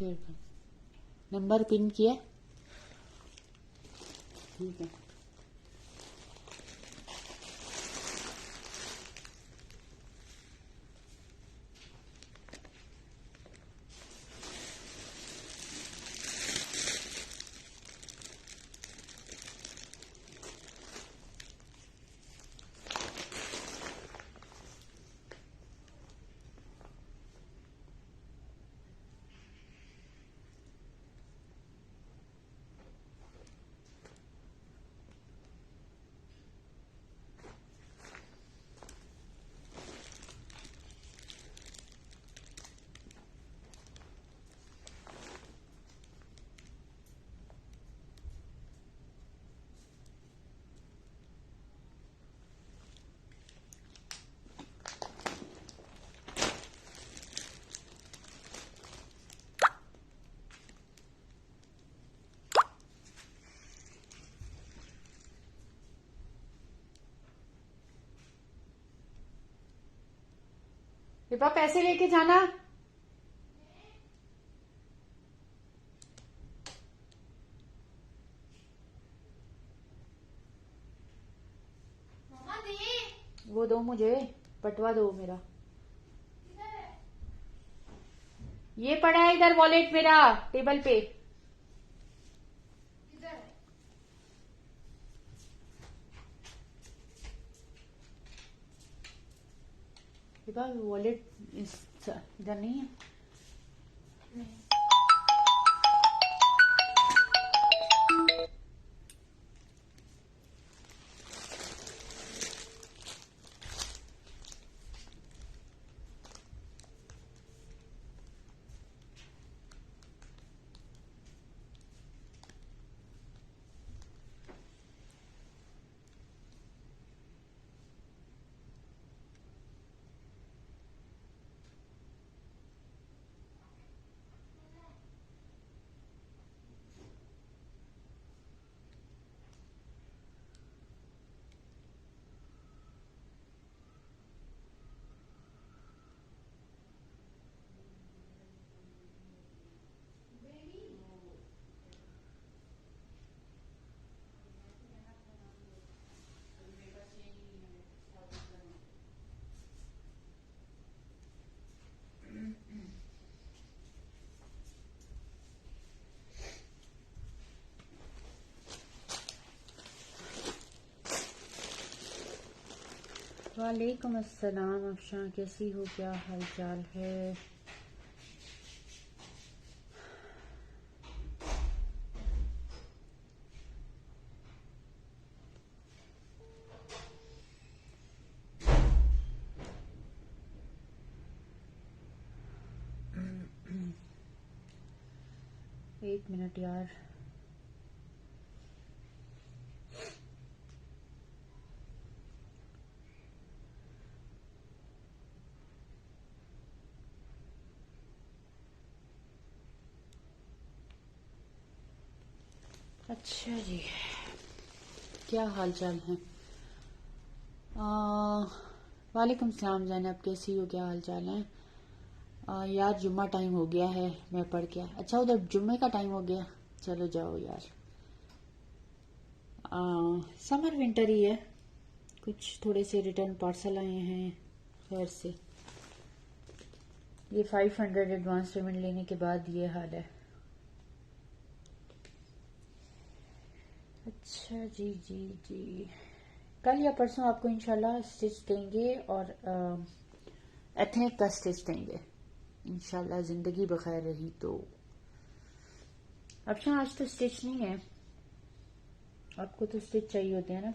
Share कर, number pin किया। ठीक है। विभा पैसे लेके जाना। मम्मा दे। वो दो मुझे, पटवा दो मेरा। किधर है? ये पड़ा है इधर वॉलेट मेरा टेबल पे। किधर है? विभा वॉलेट इधर नहीं है। नहीं। वालेकुम अस्सलाम अफशा, कैसी हो, क्या हाल चाल है? एक मिनट यार। अच्छा जी, क्या हाल चाल है? वालेकुम सलाम ज़ैनब, कैसी हो, क्या हाल चाल है? यार जुम्मा टाइम हो गया है, मैं पढ़ के। अच्छा उधर जुम्मे का टाइम हो गया, चलो जाओ यार। समर विंटर ही है, कुछ थोड़े से रिटर्न पार्सल आए हैं खैर से। ये 500 एडवांस पेमेंट लेने के बाद ये हाल है। अच्छा जी जी जी, कल या परसों आपको इंशाल्लाह स्टिच देंगे और एथनिक का स्टिच देंगे इंशाल्लाह, जिंदगी बखैर रही तो। अच्छा आज तो स्टिच नहीं है, आपको तो स्टिच चाहिए होते हैं ना।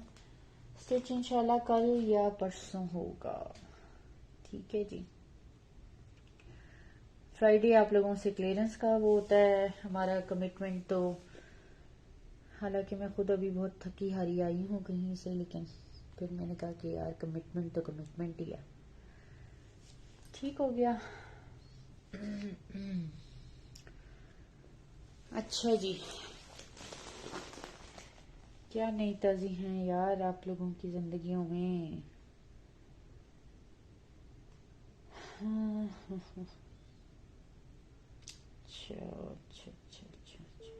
स्टिच इंशाल्लाह कल या परसों होगा, ठीक है जी। फ्राइडे आप लोगों से क्लियरेंस का वो होता है हमारा कमिटमेंट, तो हालांकि मैं खुद अभी बहुत थकी हारी आई हूँ कहीं से, लेकिन फिर मैंने कहा कि यार कमिटमेंट तो कमिटमेंट ही है। ठीक हो गया। अच्छा जी, क्या नई ताज़ी हैं यार आप लोगों की जिंदगियों में? अच्छा अच्छा अच्छा अच्छा अच्छा।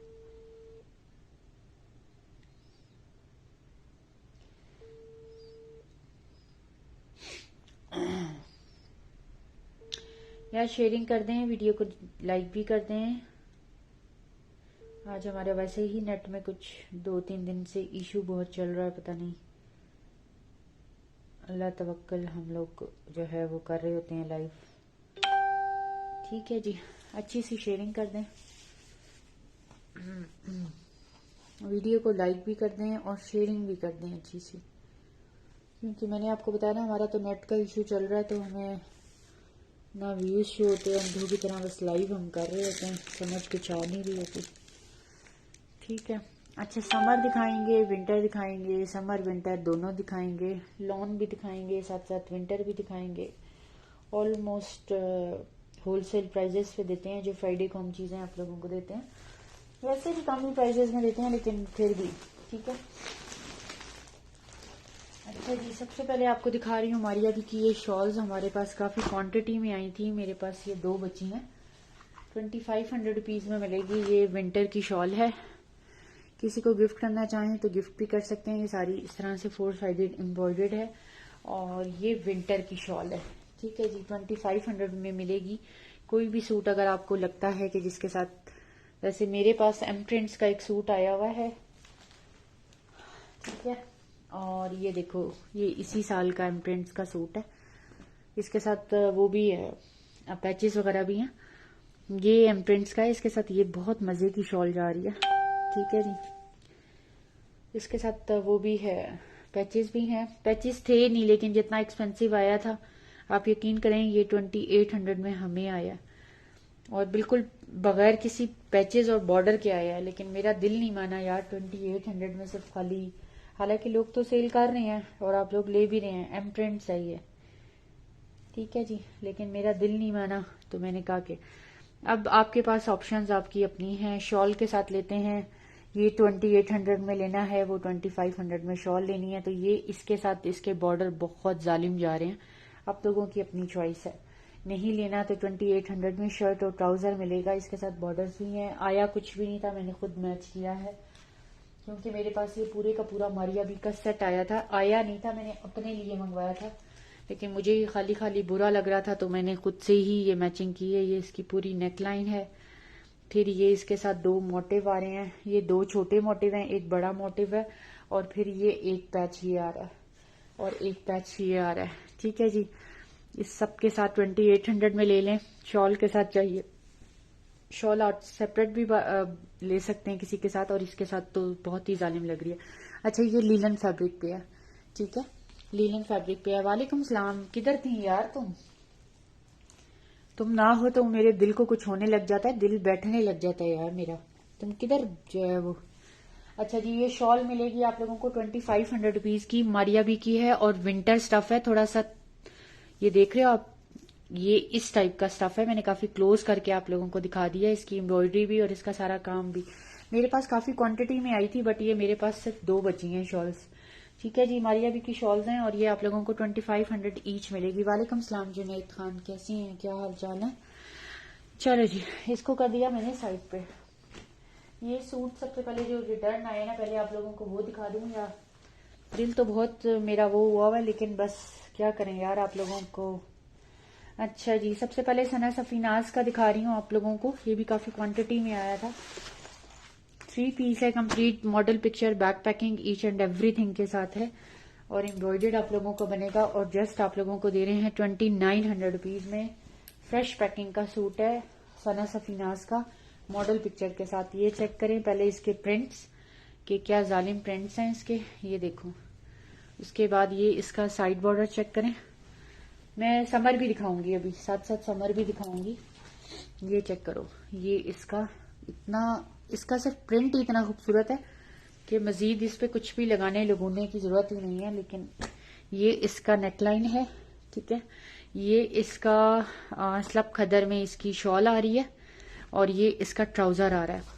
यार शेयरिंग कर दें, वीडियो को लाइक भी कर दें। आज हमारे वैसे ही नेट में कुछ 2-3 दिन से इशू बहुत चल रहा है, पता नहीं। अल्लाह तवक्कल, हम लोग जो है वो कर रहे होते हैं लाइव। ठीक है जी, अच्छी सी शेयरिंग कर दें, वीडियो को लाइक भी कर दें और शेयरिंग भी कर दें अच्छी सी। क्योंकि मैंने आपको बताया ना, हमारा तो नेट का इशू चल रहा है, तो हमें ना व्यूज शो होते हैं, अंधों की तरह बस लाइव हम कर रहे होते हैं, समझ कुछ आ नहीं रही होती। ठीक है, अच्छा समर दिखाएंगे, विंटर दिखाएंगे, समर विंटर दोनों दिखाएंगे, लॉन भी दिखाएंगे, साथ साथ विंटर भी दिखाएंगे। ऑलमोस्ट होलसेल प्राइजेस पे देते हैं, जो फ्राइडे को हम चीज़ें आप लोगों को देते हैं। वैसे भी कम ही प्राइजेस में देते हैं, लेकिन फिर भी ठीक है। अच्छा जी, सबसे पहले आपको दिखा रही हूँ मारिया की ये शॉल्स हमारे पास काफ़ी क्वांटिटी में आई थी। मेरे पास ये 2 बची हैं, 2500 रुपीज़ में मिलेगी। ये विंटर की शॉल है, किसी को गिफ्ट करना चाहें तो गिफ्ट भी कर सकते हैं। ये सारी इस तरह से 4 साइडेड एम्ब्रॉयडर्ड है और ये विंटर की शॉल है। ठीक है जी, 2500 में मिलेगी। कोई भी सूट अगर आपको लगता है कि जिसके साथ, वैसे मेरे पास एम प्रिंट्स का एक सूट आया हुआ है, ठीक है, और ये देखो ये इसी साल का एम प्रिंट्स का सूट है, इसके साथ वो भी है, पैचेस वगैरह भी हैं। ये एम प्रिंट्स का है, इसके साथ ये बहुत मजे की शॉल जा रही है। ठीक है जी, इसके साथ वो भी है, पैचेस भी हैं। पैचेस थे नहीं, लेकिन जितना एक्सपेंसिव आया था, आप यकीन करें ये 2800 में हमें आया, और बिल्कुल बगैर किसी पैचेस और बॉर्डर के आया है। लेकिन मेरा दिल नहीं माना यार, 2800 में सिर्फ खाली, हालांकि लोग तो सेल कर रहे हैं और आप लोग ले भी रहे हैं, एम प्रिंट्स है ये। ठीक है जी, लेकिन मेरा दिल नहीं माना, तो मैंने कहा कि अब आपके पास ऑप्शंस आपकी अपनी हैं। शॉल के साथ लेते हैं, ये 2800 में लेना है, वो 2500 में शॉल लेनी है, तो ये इसके साथ इसके बॉर्डर बहुत जालिम जा रहे हैं। आप लोगों की अपनी चॉइस है, नहीं लेना तो 2800 में शर्ट और ट्राउजर मिलेगा, इसके साथ बॉर्डर्स भी हैं। आया कुछ भी नहीं था, मैंने खुद मैच किया है, क्योंकि मेरे पास ये पूरे का पूरा मारिया बी का सेट आया था। आया नहीं था, मैंने अपने लिए मंगवाया था, लेकिन मुझे ये खाली खाली बुरा लग रहा था, तो मैंने खुद से ही ये मैचिंग की है। ये इसकी पूरी नेक लाइन है, फिर ये इसके साथ 2 मोटिव आ रहे हैं, ये 2 छोटे मोटिव हैं, एक बड़ा मोटिव है, और फिर ये एक पैच ये आ रहा है और एक पैच ये आ रहा है। ठीक है जी, इस सब के साथ 2800 में ले लें। शॉल के साथ चाहिए, शॉल आप सेपरेट भी ले सकते हैं किसी के साथ, और इसके साथ तो बहुत ही जालिम लग रही है। अच्छा, ये लीलन फैब्रिक पे है, ठीक है, लीलन फैब्रिक पे है। वालेकुम सलाम, किधर थी यार तुम ना हो तो मेरे दिल को कुछ होने लग जाता है, दिल बैठने लग जाता है यार मेरा, तुम किधर जो है वो। अच्छा जी, ये शॉल मिलेगी आप लोगों को 2500 रुपीज की, मारिया बी की है, और विंटर स्टफ है थोड़ा सा, ये देख रहे हो आप, ये इस टाइप का स्टफ है। मैंने काफी क्लोज करके आप लोगों को दिखा दिया, इसकी एम्ब्रॉयडरी भी और इसका सारा काम भी। मेरे पास काफी क्वांटिटी में आई थी, बट ये मेरे पास सिर्फ 2 बची हैं शॉल्स। ठीक है जी, मारिया बी की शॉल्स हैं, और ये आप लोगों को 2500 ईच मिलेगी। वालेकुम सलाम जुनैद खान, कैसी हैं, क्या हाल चाल है। चलो जी, इसको कर दिया मैंने साइड पे। ये सूट सबसे पहले जो रिटर्न आए ना, पहले आप लोगों को वो दिखा दूं, या दिल तो बहुत मेरा वो हुआ है, लेकिन बस क्या करें यार आप लोगों को। अच्छा जी, सबसे पहले सना सफीनाज का दिखा रही हूँ आप लोगों को, ये भी काफी क्वांटिटी में आया था। 3 पीस है, complete model picture, back packing, each and everything के साथ है, और एम्ब्रॉयडर्ड आप लोगों को बनेगा, और जस्ट आप लोगों को दे रहे हैं 2900 रुपीज में। फ्रेश पैकिंग का सूट है सना सफीनाज का, मॉडल पिक्चर के साथ। ये चेक करें पहले इसके प्रिंट्स, कि क्या जालिम प्रिंट्स हैं इसके, ये देखो। उसके बाद ये इसका साइड बॉर्डर चेक करें, मैं समर भी दिखाऊंगी, अभी साथ साथ समर भी दिखाऊंगी। ये चेक करो, ये इसका इतना, इसका सिर्फ प्रिंट ही इतना खूबसूरत है कि मजीद इस पे कुछ भी लगाने की जरूरत ही नहीं है। लेकिन ये इसका नेकलाइन है, ठीक है, ये इसका स्लब खदर में इसकी शॉल आ रही है, और ये इसका ट्राउजर आ रहा है।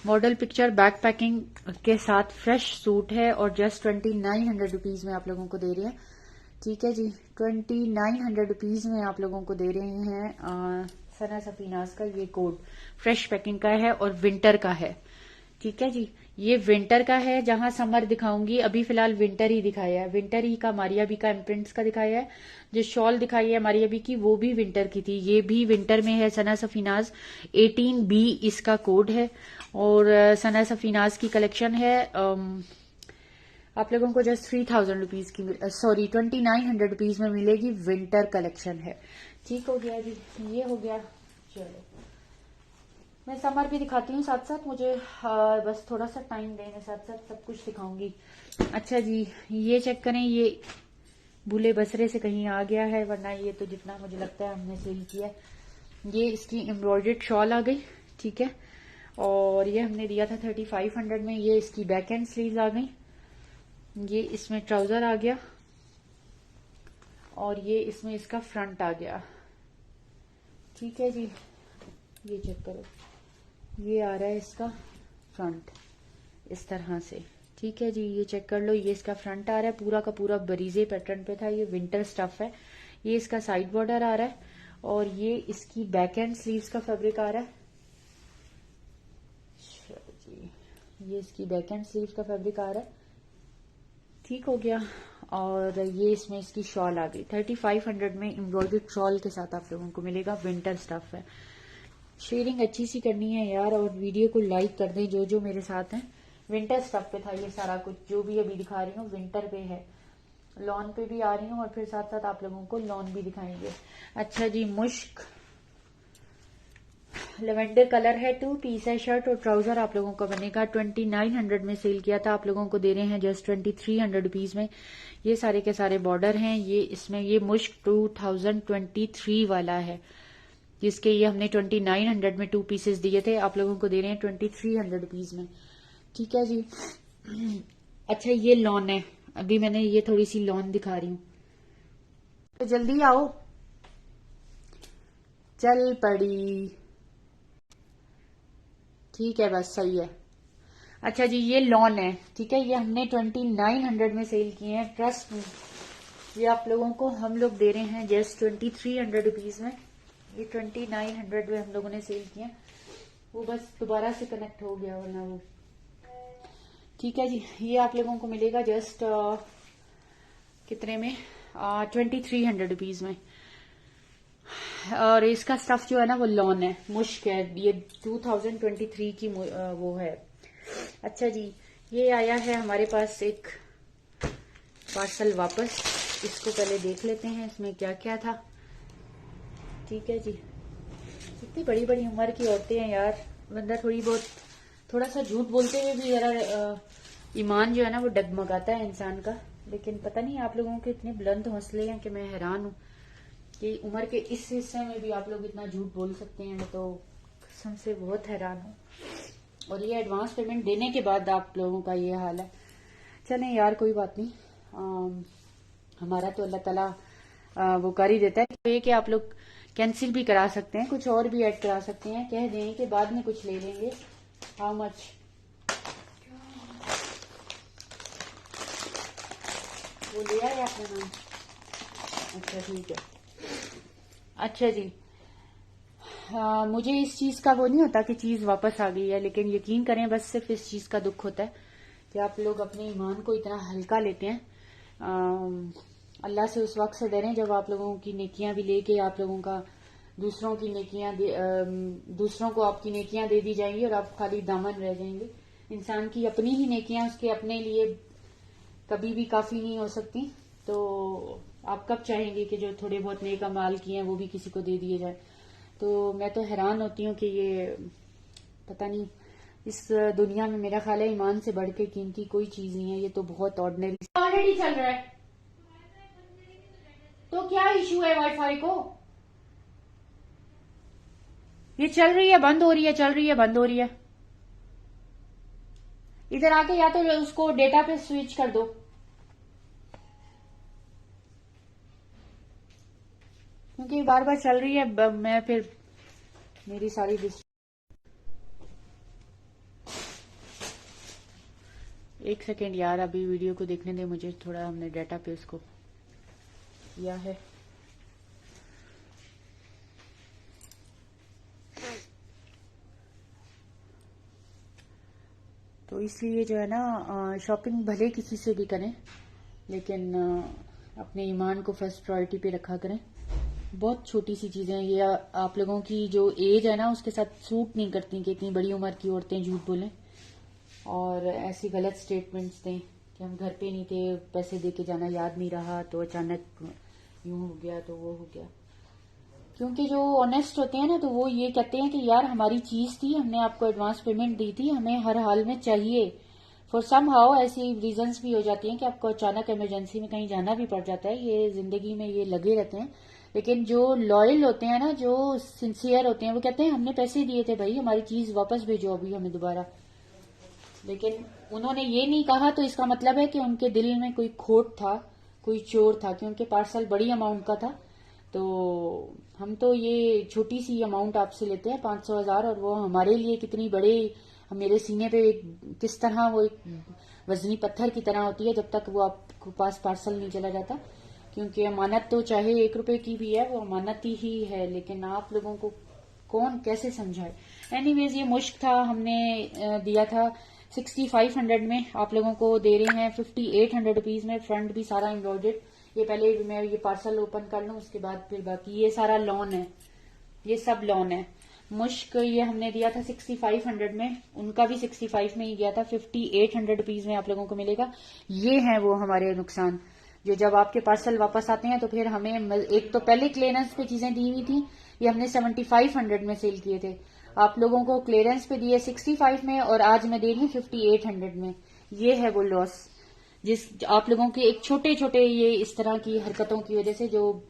मॉडल पिक्चर बैक पैकिंग के साथ फ्रेश सूट है, और जस्ट 2900 रुपीज में आप लोगों को दे रहे हैं। ठीक है जी, 2900 रुपीज में आप लोगों को दे रहे हैं सना सफीनाज का ये कोट फ्रेश पैकिंग का है और विंटर का है। ठीक है जी, ये विंटर का है। जहां समर दिखाऊंगी अभी फिलहाल विंटर ही दिखाया है, विंटर ही का मारिया बी का इम्प्रिंट्स का दिखाया है। जो शॉल दिखाई है मारिया बी की वो भी विंटर की थी, ये भी विंटर में है। सना सफीनाज 18B इसका कोड है और सना सफीनाज की कलेक्शन है। आप लोगों को जस्ट 3000 रुपीज की सॉरी 2900 रुपीज में मिलेगी। विंटर कलेक्शन है। ठीक हो गया जी, ये हो गया। चलो मैं समर भी दिखाती हूँ साथ साथ, मुझे बस थोड़ा सा टाइम देने, साथ साथ सब कुछ दिखाऊंगी। अच्छा जी, ये चेक करें, ये भूले बसरे से कहीं आ गया है, वरना ये तो जितना मुझे लगता है हमने सेल किया। ये इसकी एम्ब्रॉयडर्ड शॉल आ गई। ठीक है, और ये हमने दिया था 3500 में। ये इसकी बैक एंड स्लीव्स आ गई, ये इसमें ट्राउजर आ गया और ये इसमें इसका फ्रंट आ गया। ठीक है जी, ये चेक करो, ये आ रहा है इसका फ्रंट इस तरह से। ठीक है जी, ये चेक कर लो, ये इसका फ्रंट आ रहा है, पूरा का पूरा बरीजे पैटर्न पे था। ये विंटर स्टफ है। ये इसका साइड बॉर्डर आ रहा है और ये इसकी बैक एंड स्लीव्स का फैब्रिक आ रहा है। जी, ये इसकी बैक एंड स्लीव्स का फैब्रिक आ रहा है। ठीक हो गया, और ये इसमें इसकी शॉल आ गई। 3500 में एम्ब्रॉयडर्ड शॉल के साथ आप लोगों को मिलेगा। विंटर स्टफ है। शेयरिंग अच्छी सी करनी है यार, और वीडियो को लाइक कर दें जो जो मेरे साथ हैं। विंटर स्टफ पे था ये सारा कुछ, जो भी अभी दिखा रही हूँ विंटर पे है। लॉन पे भी आ रही हूँ और फिर साथ साथ आप लोगों को लॉन भी दिखाएंगे। अच्छा जी, मुश्क लेवेंडर कलर है, 2 पीस है। शर्ट और ट्राउजर आप लोगों का बनेगा। 2900 में सेल किया था, आप लोगों को दे रहे हैं जस्ट 2300 रुपीज में। ये सारे के सारे बॉर्डर हैं। ये इसमें ये मुश्क 2023 वाला है, जिसके ये हमने 2900 में 2 पीसेस दिए थे, आप लोगों को दे रहे हैं 2300 रुपीज में। ठीक है जी। अच्छा, ये लॉन है, अभी मैंने ये थोड़ी सी लॉन दिखा रही हूँ, तो जल्दी आओ। चल पड़ी। ठीक है, बस सही है। अच्छा जी, ये लॉन है। ठीक है, ये हमने 2900 में सेल किए हैं। ट्रस्ट में ये आप लोगों को हम लोग दे रहे हैं जस्ट 2300 रुपीज में। ये 2900 में हम लोगों ने सेल किया, वो बस दोबारा से कनेक्ट हो गया वरना वो। ठीक है जी, ये आप लोगों को मिलेगा जस्ट कितने में, 2300 रुपीज में। और इसका स्टफ जो है ना वो लॉन है, मुश्क है। ये 2023 की वो है। अच्छा जी, ये आया है हमारे पास एक पार्सल वापस, इसको पहले देख लेते हैं इसमें क्या क्या था। ठीक है जी, इतनी बड़ी बड़ी उम्र की औरतें हैं यार, बंदा थोड़ा सा झूठ बोलते हुए भी जरा ईमान जो है ना वो डगमगाता है इंसान का। लेकिन पता नहीं आप लोगों के इतने बुलंद हौसले हैं कि मैं हैरान हूँ कि उम्र के इस हिस्से में भी आप लोग इतना झूठ बोल सकते हैं। मैं तो कसम से बहुत हैरान हूँ, और ये एडवांस पेमेंट देने के बाद आप लोगों का ये हाल है। चलें यार, कोई बात नहीं, हमारा तो अल्लाह ताला वो कर ही देता है। तो ये कि आप लोग कैंसिल भी करा सकते हैं, कुछ और भी ऐड करा सकते हैं, कह दें कि बाद में कुछ ले लेंगे। How much? वो ले आए आपने नाम? अच्छा ठीक है। अच्छा जी, मुझे इस चीज का वो नहीं होता कि चीज वापस आ गई है, लेकिन यकीन करें बस सिर्फ इस चीज का दुख होता है कि आप लोग अपने ईमान को इतना हल्का लेते हैं। अल्लाह से उस वक्त से डरें जब आप लोगों की नेकियां भी लेके आप लोगों का दूसरों को आपकी नेकियां दे दी जाएंगी और आप खाली दामन रह जाएंगे। इंसान की अपनी ही नेकियां उसके अपने लिए कभी भी काफी नहीं हो सकती। तो आप कब चाहेंगे कि जो थोड़े बहुत नेक अमाल किए हैं वो भी किसी को दे दिए जाए? तो मैं तो हैरान होती हूँ कि ये पता नहीं, इस दुनिया में मेरा ख्याल है ईमान से बढ़ के कीमती कोई चीज नहीं है। ये तो बहुत ऑर्डिनरी ऑलरेडी चल रहा है, तो क्या इशू है वाईफाई को? ये चल रही है, बंद हो रही है, चल रही है, बंद हो रही है। इधर आके या तो उसको डेटा पे स्विच कर दो, क्योंकि बार बार चल रही है। मैं फिर मेरी सारी एक सेकेंड यार, अभी वीडियो को देखने दे मुझे थोड़ा। हमने डाटा पे उसको किया है। तो इसलिए जो है ना शॉपिंग भले किसी से भी करें, लेकिन अपने ईमान को फर्स्ट प्रायोरिटी पे रखा करें। बहुत छोटी सी चीजें ये आप लोगों की जो एज है ना उसके साथ सूट नहीं करती कि इतनी बड़ी उम्र की औरतें झूठ बोलें और ऐसी गलत स्टेटमेंट्स दें कि हम घर पे नहीं थे, पैसे दे के जाना याद नहीं रहा, तो अचानक यूं हो गया तो वो हो गया। क्योंकि जो ऑनेस्ट होते हैं ना तो वो ये कहते हैं कि यार हमारी चीज थी, हमने आपको एडवांस पेमेंट दी थी, हमें हर हाल में चाहिए। फॉर सम हाउ ऐसी रीजंस भी हो जाती हैं कि आपको अचानक इमरजेंसी में कहीं जाना भी पड़ जाता है, ये जिंदगी में ये लगे रहते हैं। लेकिन जो लॉयल होते हैं ना, जो सिंसियर होते हैं, वो कहते हैं हमने पैसे दिए थे भाई, हमारी चीज वापस भेजो अभी हमें दोबारा। लेकिन उन्होंने ये नहीं कहा तो इसका मतलब है कि उनके दिल में कोई खोट था, कोई चोर था, क्योंकि पार्सल बड़ी अमाउंट का था। तो हम तो ये छोटी सी अमाउंट आपसे लेते हैं 500,000, और वो हमारे लिए कितनी बड़े, मेरे सीने पे किस तरह वो एक वजनी पत्थर की तरह होती है जब तक वो आपके पास पार्सल नहीं चला जाता। क्योंकि अमानत तो चाहे 1 रुपए की भी है, वो अमानत ही है, लेकिन आप लोगों को कौन कैसे समझाए। एनीवेज ये मुश्क था, हमने दिया था 6500 में, आप लोगों को दे रहे हैं 5800 रुपीज में, फ्रंट भी सारा एम्ब्रॉयडर्ड। ये पहले मैं ये पार्सल ओपन कर लूं, उसके बाद फिर बाकी ये सारा लॉन है, ये सब लॉन है। मुश्क ये हमने दिया था 6500 में, उनका भी 65 में ही गया था, 5800 रुपीज में आप लोगों को मिलेगा। ये है वो हमारे नुकसान जो जब आपके पार्सल वापस आते हैं तो फिर हमें, एक तो पहले क्लियरेंस पे चीजें दी हुई थी, ये हमने 7500 में सेल किए थे, आप लोगों को क्लियरेंस पे दिए 65 में, और आज मैं दे रही हूँ 5800 में। ये है वो लॉस जिस आप लोगों के एक छोटे छोटे ये इस तरह की हरकतों की वजह से, जो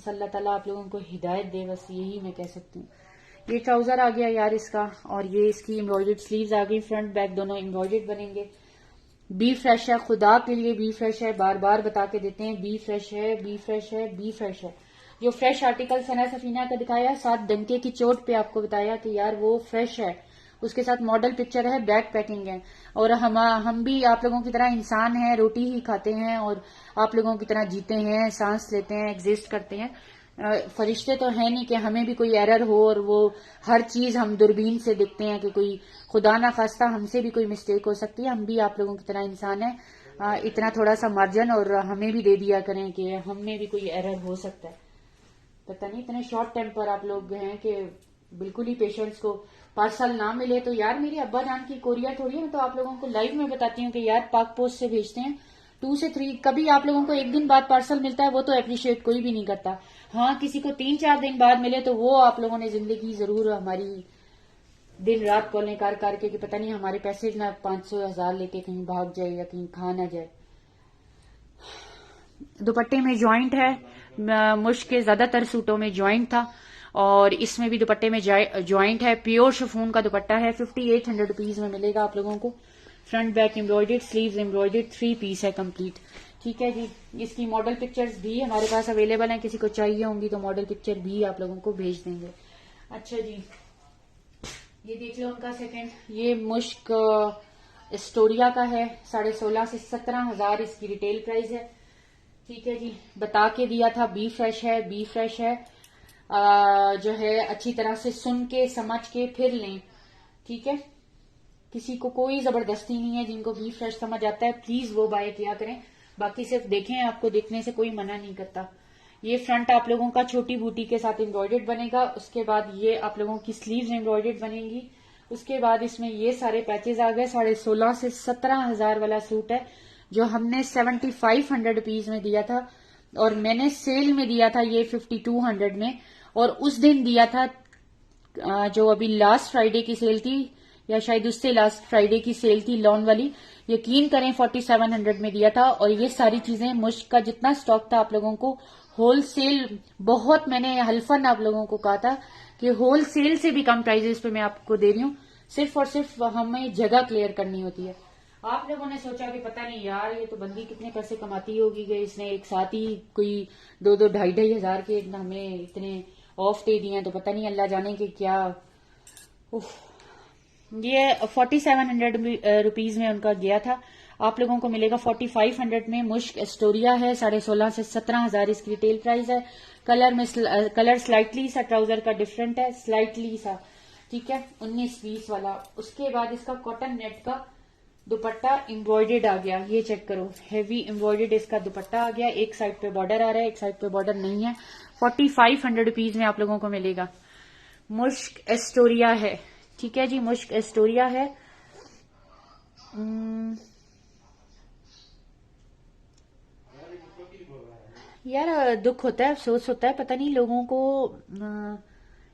अल्लाह ताला आप लोगों को हिदायत दे, बस यही मैं कह सकती हूँ। ये ट्राउजर आ गया यार इसका, और ये इसकी एम्ब्रॉयडर्ड स्लीव्स आ गई, फ्रंट बैक दोनों एम्ब्रॉयडर्ड बनेंगे। बी फ्रेश है, खुदा के लिए बी फ्रेश है, बार बार बता के देते हैं बी फ्रेश है, बी फ्रेश है, बी फ्रेश है। जो फ्रेश आर्टिकल सना सफीना का दिखाया, 7 डंके की चोट पे आपको बताया कि यार वो फ्रेश है, उसके साथ मॉडल पिक्चर है, बैक पैकिंग है। और हम भी आप लोगों की तरह इंसान हैं, रोटी ही खाते हैं और आप लोगों की तरह जीते हैं, सांस लेते हैं, एग्जिस्ट करते हैं। फरिश्ते तो है नहीं कि हमें भी कोई एरर हो और वो हर चीज हम दूरबीन से देखते हैं कि कोई खुदा ना खास्ता हमसे भी कोई मिस्टेक हो सकती है। हम भी आप लोगों की तरह इंसान है, इतना थोड़ा सा मार्जिन और हमें भी दे दिया करें कि हमें भी कोई एरर हो सकता है। पता नहीं इतने शॉर्ट टेम्पर आप लोग हैं कि बिल्कुल ही पेशेंट्स को पार्सल ना मिले तो यार मेरी अब्बा जान की कोरियर थोड़ी है, मैं तो आप लोगों को लाइव में बताती हूँ कि यार पाक पोस्ट से भेजते हैं 2 से 3, कभी आप लोगों को 1 दिन बाद पार्सल मिलता है, वो तो अप्रिशिएट कोई भी नहीं करता। हाँ किसी को 3-4 दिन बाद मिले तो वो आप लोगों ने जिंदगी जरूर हमारी दिन रात कॉलें कर करके कि पता नहीं हमारे पैसे ना 500-1000 लेके कहीं भाग जाए या कहीं खा ना जाए। दुपट्टे में ज्वाइंट है, मुश्किल ज्यादातर सूटों में ज्वाइंट था और इसमें भी दुपट्टे में ज्वाइंट है। प्योर शिफॉन का दुपट्टा है, 5800 रुपीज में मिलेगा आप लोगों को। Front back embroidered, sleeves embroidered, 3 piece है कंप्लीट। ठीक है जी, इसकी मॉडल पिक्चर्स भी हमारे पास अवेलेबल हैं, किसी को चाहिए होंगी तो मॉडल पिक्चर भी आप लोगों को भेज देंगे। अच्छा जी, ये देख लो उनका सेकंड, ये मुश्क एस्टोरिया का है, 16.5 से 17,000 इसकी रिटेल प्राइस है। ठीक है जी, बता के दिया था बी फ्रेश है, बी फ्रेश है। जो है अच्छी तरह से सुन के समझ के फिर लें, ठीक है। किसी को कोई जबरदस्ती नहीं है, जिनको बी फ्रेश समझ आता है प्लीज वो बाय किया करें, बाकी सिर्फ देखें, आपको देखने से कोई मना नहीं करता। ये फ्रंट आप लोगों का छोटी बूटी के साथ एम्ब्रॉयडर्ड बनेगा, उसके बाद ये आप लोगों की स्लीव्स एम्ब्रॉयडर्ड बनेंगी, उसके बाद इसमें ये सारे पैचेज आ गए। 16.5 से 17,000 वाला सूट है जो हमने 7500 रुपीज में दिया था और मैंने सेल में दिया था ये 5200 में, और उस दिन दिया था जो अभी लास्ट फ्राइडे की सेल थी या शायद उससे लास्ट फ्राइडे की सेल थी लॉन वाली, यकीन करें 4700 में दिया था। और ये सारी चीजें मुश्क का जितना स्टॉक था आप लोगों को होलसेल, बहुत मैंने हल्फन आप लोगों को कहा था कि होलसेल से भी कम प्राइजेस पे मैं आपको दे रही हूँ, सिर्फ और सिर्फ हमें जगह क्लियर करनी होती है। आप लोगों ने सोचा कि पता नहीं यार ये तो बंदी कितने पैसे कमाती होगी कि इसने एक साथ ही कोई 2-2, 2,500 हजार के हमें इतने ऑफ दे दिए हैं, तो पता नहीं अल्लाह जाने के क्या। ये 4700 रुपीज में उनका गया था, आप लोगों को मिलेगा 4500 में। मुश्क एस्टोरिया है, 16.5 से 17,000 इसकी रिटेल प्राइस है। कलर स्लाइटली सा ट्राउजर का डिफरेंट है, स्लाइटली सा, ठीक है, 19-20 वाला। उसके बाद इसका कॉटन नेट का दुपट्टा एम्ब्रॉयडेड आ गया, ये चेक करो, हेवी एम्ब्रॉयडेड इसका दुपट्टा आ गया। एक साइड पे बॉर्डर आ रहा है, एक साइड पे बॉर्डर नहीं है। 4500 रुपीज में आप लोगों को मिलेगा। मुश्क एस्टोरिया है, ठीक है जी, मुश्क एस्टोरिया है। यार दुख होता है, अफसोस होता है, पता नहीं लोगों को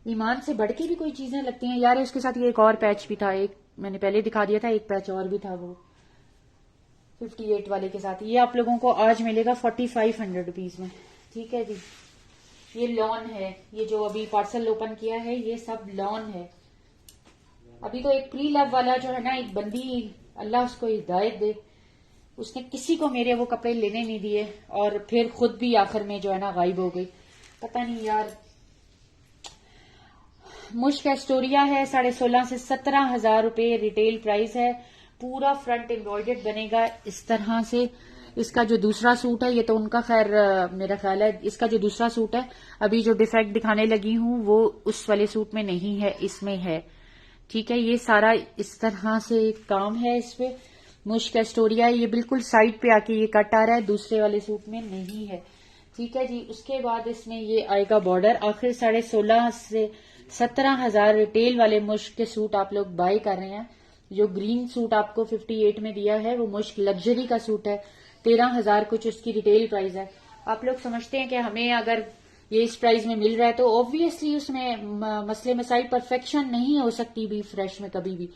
ईमान से बढ़ के भी कोई चीजें लगती हैं यार। उसके साथ ये एक और पैच भी था, एक मैंने पहले दिखा दिया था, एक पैच और भी था वो 58 वाले के साथ। ये आप लोगों को आज मिलेगा 4500 रुपीज में, ठीक है जी। ये लॉन है, ये जो अभी पार्सल ओपन किया है ये सब लॉन है। अभी तो एक प्री लव वाला जो है ना, एक बंदी, अल्लाह उसको हिदायत दे, उसने किसी को मेरे वो कपड़े लेने नहीं दिए और फिर खुद भी आखिर में जो है ना गायब हो गई। पता नहीं यार। मुश्क एस्टोरिया है, 16.5 से 17,000 रुपए रिटेल प्राइस है। पूरा फ्रंट एम्ब्रॉयडर्ड बनेगा इस तरह से। इसका जो दूसरा सूट है, ये तो उनका खैर मेरा ख्याल है, इसका जो दूसरा सूट है अभी जो डिफेक्ट दिखाने लगी हूँ वो उस वाले सूट में नहीं है, इसमें है, ठीक है। ये सारा इस तरह से काम है इस पे। मुश्क एस्टोरिया, ये बिल्कुल साइड पे आके ये कट आ रहा है, दूसरे वाले सूट में नहीं है, ठीक है जी। उसके बाद इसमें ये आएगा बॉर्डर। आखिर 16.5 से 17,000 रिटेल वाले मुश्क के सूट आप लोग बाय कर रहे हैं। जो ग्रीन सूट आपको 58 में दिया है वो मुश्क लग्जरी का सूट है, 13,000 कुछ उसकी रिटेल प्राइस है। आप लोग समझते हैं कि हमें अगर ये इस प्राइस में मिल रहा है तो ऑब्वियसली उसमें मसले मसाइल परफेक्शन नहीं हो सकती बी फ्रेश में कभी भी।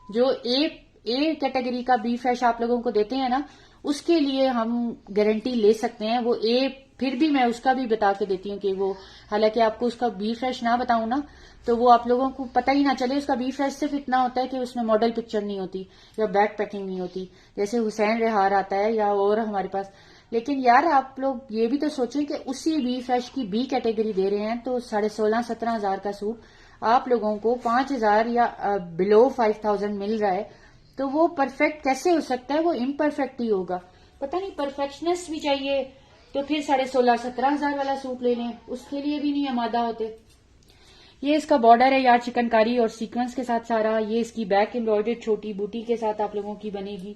जो ए कैटेगरी का बी फ्रेश आप लोगों को देते हैं ना, उसके लिए हम गारंटी ले सकते हैं। वो ए फिर भी मैं उसका भी बता के देती हूँ कि वो, हालांकि आपको उसका बी फ्रेश ना बताऊं ना तो वो आप लोगों को पता ही ना चले। उसका बी फ्रेश सिर्फ इतना होता है कि उसमें मॉडल पिक्चर नहीं होती या बैक पैकिंग नहीं होती, जैसे हुसैन रेहार आता है या और हमारे पास। लेकिन यार आप लोग ये भी तो सोचें कि उसी बी फ्रेश की बी कैटेगरी दे रहे हैं तो 16,500-17,000 का सूट आप लोगों को 5,000 या बिलो 5,000 मिल रहा है, तो वो परफेक्ट कैसे हो सकता है? वो इम्परफेक्ट ही होगा। पता नहीं, परफेक्शनेस भी चाहिए तो फिर 16,500-17,000 वाला सूट ले लें, उसके लिए भी नहीं आमादा होते। ये इसका बॉर्डर है यार, चिकनकारी और सीक्वेंस के साथ सारा। ये इसकी बैक एम्ब्रॉयडर्ड छोटी बूटी के साथ आप लोगों की बनेगी।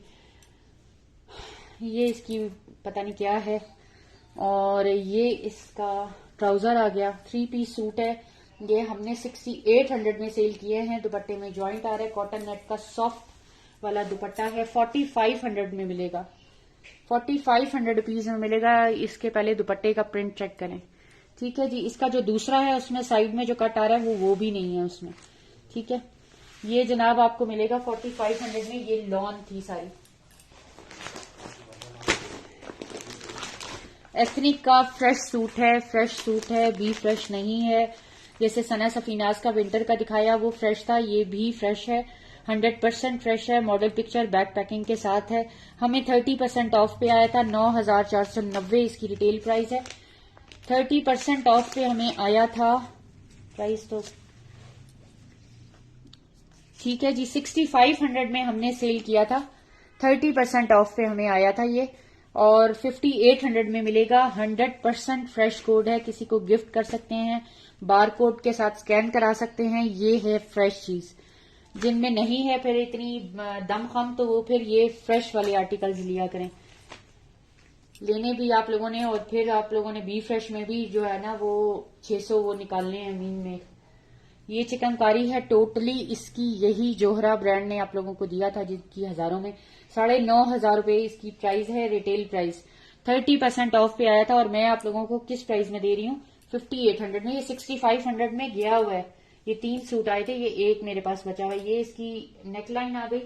ये इसकी पता नहीं क्या है। और ये इसका ट्राउजर आ गया, 3 पीस सूट है। ये हमने 6800 में सेल किए हैं। दुपट्टे में ज्वाइंट आ रहा है, कॉटन नेट का सॉफ्ट वाला दुपट्टा है। 4500 में मिलेगा, 4500 रुपीज में मिलेगा। इसके पहले दुपट्टे का प्रिंट चेक करें, ठीक है जी। इसका जो दूसरा है उसमें साइड में जो कट आ रहा है वो भी नहीं है उसमें, ठीक है। ये जनाब आपको मिलेगा 4500 में। ये लॉन थी सारी। एथनिक का फ्रेश सूट है, फ्रेश सूट है, बी फ्रेश नहीं है। जैसे सना सफीनाज का विंटर का दिखाया वो फ्रेश था, ये भी फ्रेश है, 100% फ्रेश है। मॉडल पिक्चर बैक पैकिंग के साथ है। हमें 30% ऑफ पे आया था, 9,490 इसकी रिटेल प्राइस है। 30% ऑफ पे हमें आया था, प्राइस तो ठीक है जी, 6500 में हमने सेल किया था। 30% ऑफ पे हमें आया था ये, और 5800 में मिलेगा। 100% फ्रेश कोड है, किसी को गिफ्ट कर सकते हैं, बार कोड के साथ स्कैन करा सकते हैं। ये है फ्रेश चीज। जिनमें नहीं है फिर इतनी दमखम, तो वो फिर ये फ्रेश वाले आर्टिकल्स लिया करें। लेने भी आप लोगों ने, और फिर आप लोगों ने बी फ्रेश में भी जो है ना वो 600 वो निकालने हैं मीन में। ये चिकनकारी है टोटली, इसकी यही जोहरा ब्रांड ने आप लोगों को दिया था, जिसकी हजारों में 9,500 रुपए इसकी प्राइस है, रिटेल प्राइस। 30% ऑफ पे आया था और मैं आप लोगों को किस प्राइस में दे रही हूँ? 5800 में। ये 6500 में गया हुआ है। ये 3 सूट आए थे, ये एक मेरे पास बचा हुआ है। ये इसकी नेकलाइन आ गई।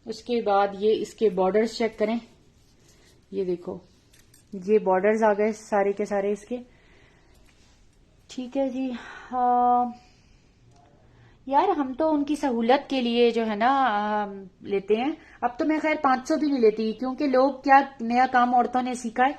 उसके बाद ये इसके बॉर्डर्स चेक करें, ये देखो, ये बॉर्डर्स आ गए सारे के सारे इसके, ठीक है जी। यार हम तो उनकी सहूलत के लिए जो है ना लेते हैं। अब तो मैं खैर 500 भी नहीं लेती, क्योंकि लोग क्या नया काम औरतों ने सीखा है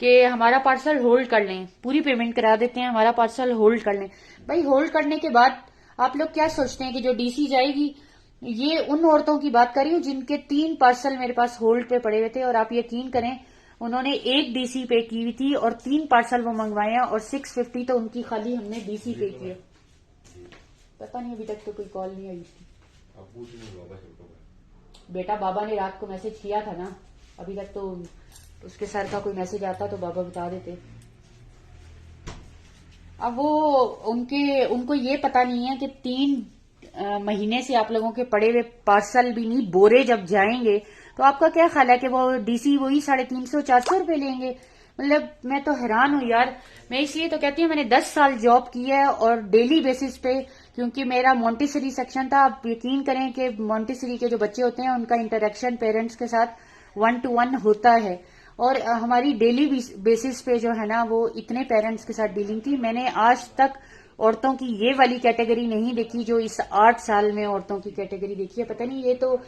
कि हमारा पार्सल होल्ड कर लें, पूरी पेमेंट करा देते हैं, हमारा पार्सल होल्ड कर लें। भाई होल्ड करने के बाद आप लोग क्या सोचते हैं कि जो डीसी जाएगी, ये उन औरतों की बात कर रही हूँ जिनके 3 पार्सल मेरे पास होल्ड पे पड़े हुए थे, और आप यकीन करें उन्होंने 1 डीसी पे की हुई थी और 3 पार्सल वो मंगवाए हैं, और 650 तो उनकी खाली हमने डीसी पे किए। पता नहीं, अभी तक तो कोई कॉल नहीं आई थी। अब पूछ नहीं बाबा छोटो का। बेटा बाबा ने रात को मैसेज किया था ना, अभी तक तो उसके सर का कोई मैसेज आता तो बाबा बता देते। अब वो उनको ये पता नहीं है कि 3 महीने से आप लोगों के पड़े हुए पार्सल भी नहीं, बोरे जब जाएंगे तो आपका क्या ख्याल है कि वो डीसी वही 350-400 रुपए लेंगे? मतलब मैं तो हैरान हूँ यार। मैं इसलिए तो कहती हूँ, मैंने 10 साल जॉब की है और डेली बेसिस पे, क्योंकि मेरा मॉन्टेसरी सेक्शन था। आप यकीन करें कि मॉन्टेसरी के जो बच्चे होते हैं उनका इंटरेक्शन पेरेंट्स के साथ 1 to 1 होता है, और हमारी डेली बेसिस पे जो है ना वो इतने पेरेंट्स के साथ डीलिंग थी। मैंने आज तक औरतों की ये वाली कैटेगरी नहीं देखी जो इस 8 साल में औरतों की कैटेगरी देखी है। पता नहीं, ये तो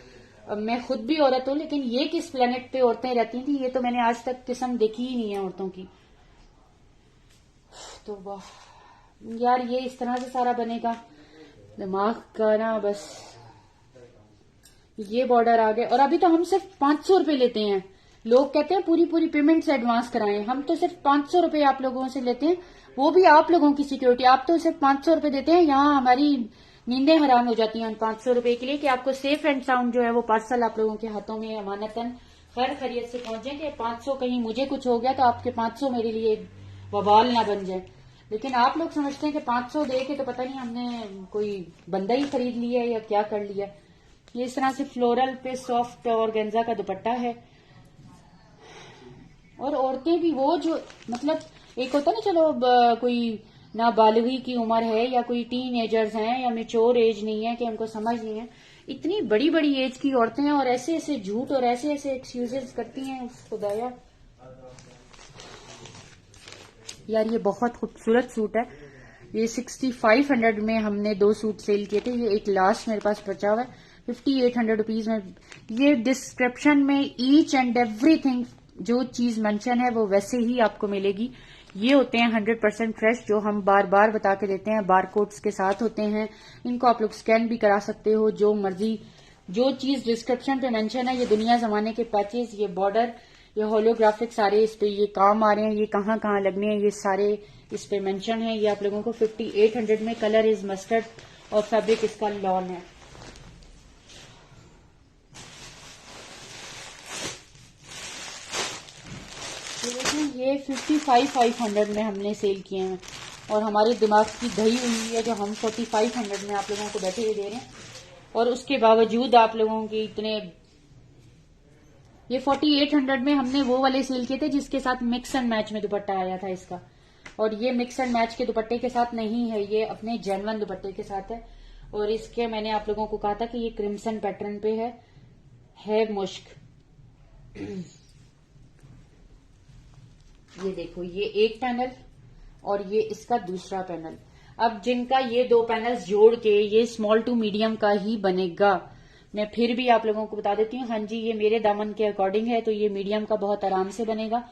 मैं खुद भी औरत हूं, लेकिन ये किस प्लेनेट पे औरतें रहती थी, ये तो मैंने आज तक किस्म देखी ही नहीं है औरतों की। तो वाह यार, ये इस तरह से सारा बनेगा दिमाग का ना बस। ये बॉर्डर आ गए और अभी तो हम सिर्फ 500 रुपए लेते हैं। लोग कहते हैं पूरी पूरी पेमेंट से एडवांस कराएं, हम तो सिर्फ 500 रुपए आप लोगों से लेते हैं, वो भी आप लोगों की सिक्योरिटी। आप तो सिर्फ 500 रुपए देते हैं, यहाँ हमारी नींदें हराम हो जाती हैं उन 500 रुपए के लिए कि आपको सेफ एंड साउंड जो है वो पार्सल आप लोगों के हाथों में अमानतन खैर खैरियत से पहुंचे। कि 500 कहीं मुझे कुछ हो गया तो आपके 500 मेरे लिए वबाल ना बन जाए। लेकिन आप लोग समझते हैं कि 500 दे के तो पता नहीं हमने कोई बंदा ही खरीद लिया या क्या कर लिया। ये इस तरह से फ्लोरल पे सॉफ्ट और गेंजा का दुपट्टा है। और औरतें भी वो जो मतलब एक होता है ना, चलो कोई नाबालिगी की उम्र है या कोई टीनेजर्स हैं या मेच्योर एज नहीं है कि उनको समझ नहीं है, इतनी बड़ी बड़ी एज की औरतें हैं और ऐसे ऐसे झूठ और ऐसे ऐसे एक्सक्यूजेस करती हैं। खुदाया यार, ये बहुत खूबसूरत सूट है। ये 6500 में हमने 2 सूट सेल किए थे। ये एक लास्ट मेरे पास बचा हुआ है 5800 रुपीज में। ये डिस्क्रिप्शन में ईच एंड एवरीथिंग जो चीज मेंशन है वो वैसे ही आपको मिलेगी। ये होते हैं 100% फ्रेश, जो हम बार बार बता के देते हैं, बारकोड्स के साथ होते हैं। इनको आप लोग स्कैन भी करा सकते हो, जो मर्जी जो चीज डिस्क्रिप्शन पे मेंशन है। ये दुनिया जमाने के पैचेस, ये बॉर्डर, ये होलोग्राफिक सारे इस पे ये काम आ रहे हैं। ये कहाँ कहाँ लगने हैं ये सारे इस पे मेंशन है। ये आप लोगों को 5800 में, कलर इज मस्टर्ड और फैब्रिक इसका लॉन है। ये 5500 में हमने सेल किए हैं और हमारे दिमाग की दही हुई है जो हम 4500 में आप लोगों को बैठे हुए दे रहे हैं। और उसके बावजूद आप लोगों के इतने, ये 4800 में हमने वो वाले सेल किए थे जिसके साथ मिक्स एंड मैच में दुपट्टा आया था इसका। और ये मिक्स एंड मैच के दुपट्टे के साथ नहीं है, ये अपने जेन्युइन दुपट्टे के साथ है। और इसके मैंने आप लोगों को कहा था कि ये क्रिम्सन पैटर्न पे है मुश्क। ये देखो, ये एक पैनल और ये इसका दूसरा पैनल। अब जिनका ये 2 पैनल्स जोड़ के ये स्मॉल टू मीडियम का ही बनेगा। मैं फिर भी आप लोगों को बता देती हूँ, हाँ जी, ये मेरे दामन के अकॉर्डिंग है तो ये मीडियम का बहुत आराम से बनेगा।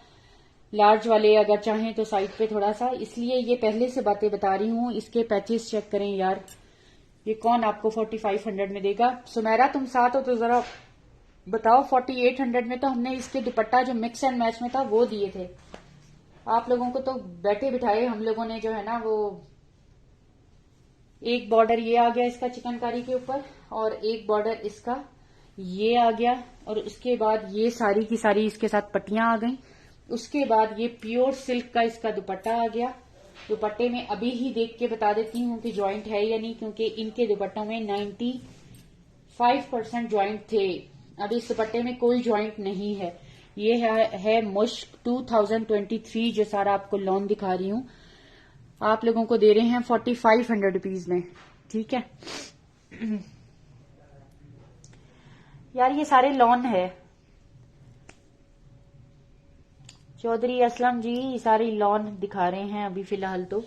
लार्ज वाले अगर चाहें तो साइड पे थोड़ा सा, इसलिए ये पहले से बातें बता रही हूँ। इसके पैचेस चेक करें यार, ये कौन आपको 4500 में देगा? सुमेरा तुम साथ हो तो जरा बताओ। 4800 में तो हमने इसके दुपट्टा जो मिक्स एंड मैच में था वो दिए थे। आप लोगों को तो बैठे बिठाए हम लोगों ने जो है ना वो, एक बॉर्डर ये आ गया इसका चिकनकारी के ऊपर और एक बॉर्डर इसका ये आ गया, और उसके बाद ये सारी की सारी इसके साथ पट्टियां आ गई। उसके बाद ये प्योर सिल्क का इसका दुपट्टा आ गया। दुपट्टे में अभी ही देख के बता देती हूँ कि ज्वाइंट है या नहीं, क्योंकि इनके दुपट्टों में 95% ज्वाइंट थे। अब इस दुपट्टे में कोई ज्वाइंट नहीं है। ये है मुश्क 2023 जो सारा आपको लॉन दिखा रही हूँ। आप लोगों को दे रहे हैं 4500 रुपीज में, ठीक है यार। ये सारे लॉन है चौधरी असलम जी, सारी लॉन दिखा रहे हैं अभी फिलहाल। तो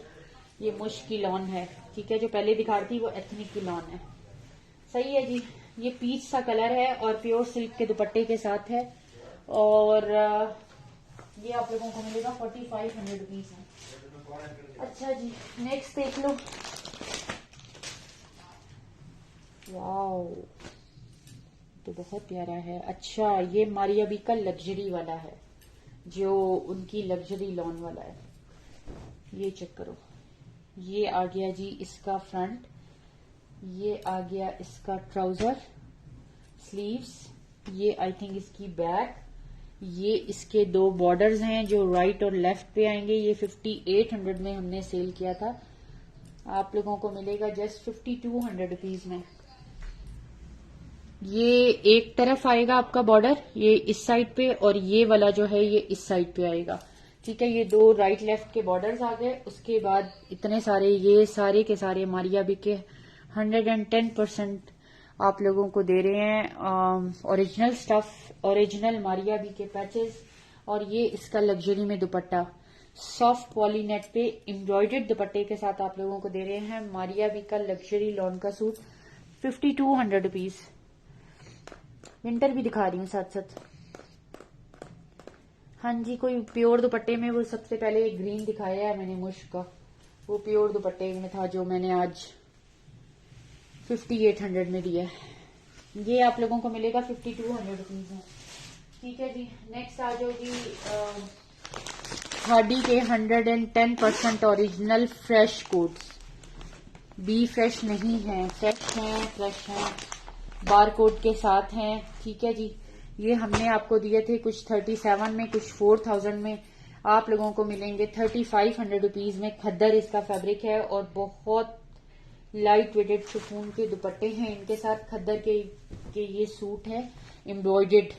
ये मुश्क की लॉन है, ठीक है। जो पहले दिखा रही थी वो एथनिक की लॉन है। सही है जी। ये पीच सा कलर है और प्योर सिल्क के दुपट्टे के साथ है। और ये आप लोगों को मिलेगा 4500 रुपीज में। अच्छा जी, नेक्स्ट देख लो। वाओ, तो बहुत प्यारा है। अच्छा, ये मारियाबी का लग्जरी वाला है, जो उनकी लग्जरी लॉन वाला है। ये चेक करो, ये आ गया जी इसका फ्रंट। ये आ गया इसका ट्राउजर, स्लीव्स, ये आई थिंक इसकी बैक, ये इसके दो बॉर्डर्स हैं जो राइट और लेफ्ट पे आएंगे। ये 5800 में हमने सेल किया था, आप लोगों को मिलेगा जस्ट 5200 रुपीज में। ये एक तरफ आएगा आपका बॉर्डर, ये इस साइड पे, और ये वाला जो है ये इस साइड पे आएगा। ठीक है, ये दो राइट लेफ्ट के बॉर्डर्स आ गए। उसके बाद इतने सारे, ये सारे के सारे मारिया बी के 110% आप लोगों को दे रहे हैं original stuff, original Maria B के पैचेस। और ये इसका लग्जरी में दुपट्टा, सॉफ्ट पॉलीनेट पे एम्ब्रॉयडर्ड दुपट्टे के साथ आप लोगों को दे रहे हैं मारिया बी का लग्जरी लॉन का सूट 5200 रुपीज। विंटर भी दिखा रही हूँ साथ साथ। हाँ जी, कोई प्योर दुपट्टे में, वो सबसे पहले ग्रीन दिखाया है मैंने मुश्क का, वो प्योर दुपट्टे में था जो मैंने आज 5800 में दिया। ये आप लोगों को मिलेगा 5200 रुपीज में। ठीक है जी, नेक्स्ट आ जाओ जी। खादी के 110% original fresh coats, B fresh नहीं है, फ्रेश हैं, बार कोड के साथ हैं। ठीक है जी, ये हमने आपको दिए थे कुछ 37 में, कुछ 4000 में, आप लोगों को मिलेंगे 3500 रुपीज में। खद्दर इसका फैब्रिक है और बहुत लाइट वेटेड शिफॉन के दुपट्टे हैं इनके साथ। खद्दर के ये सूट है एम्ब्रॉयडर्ड।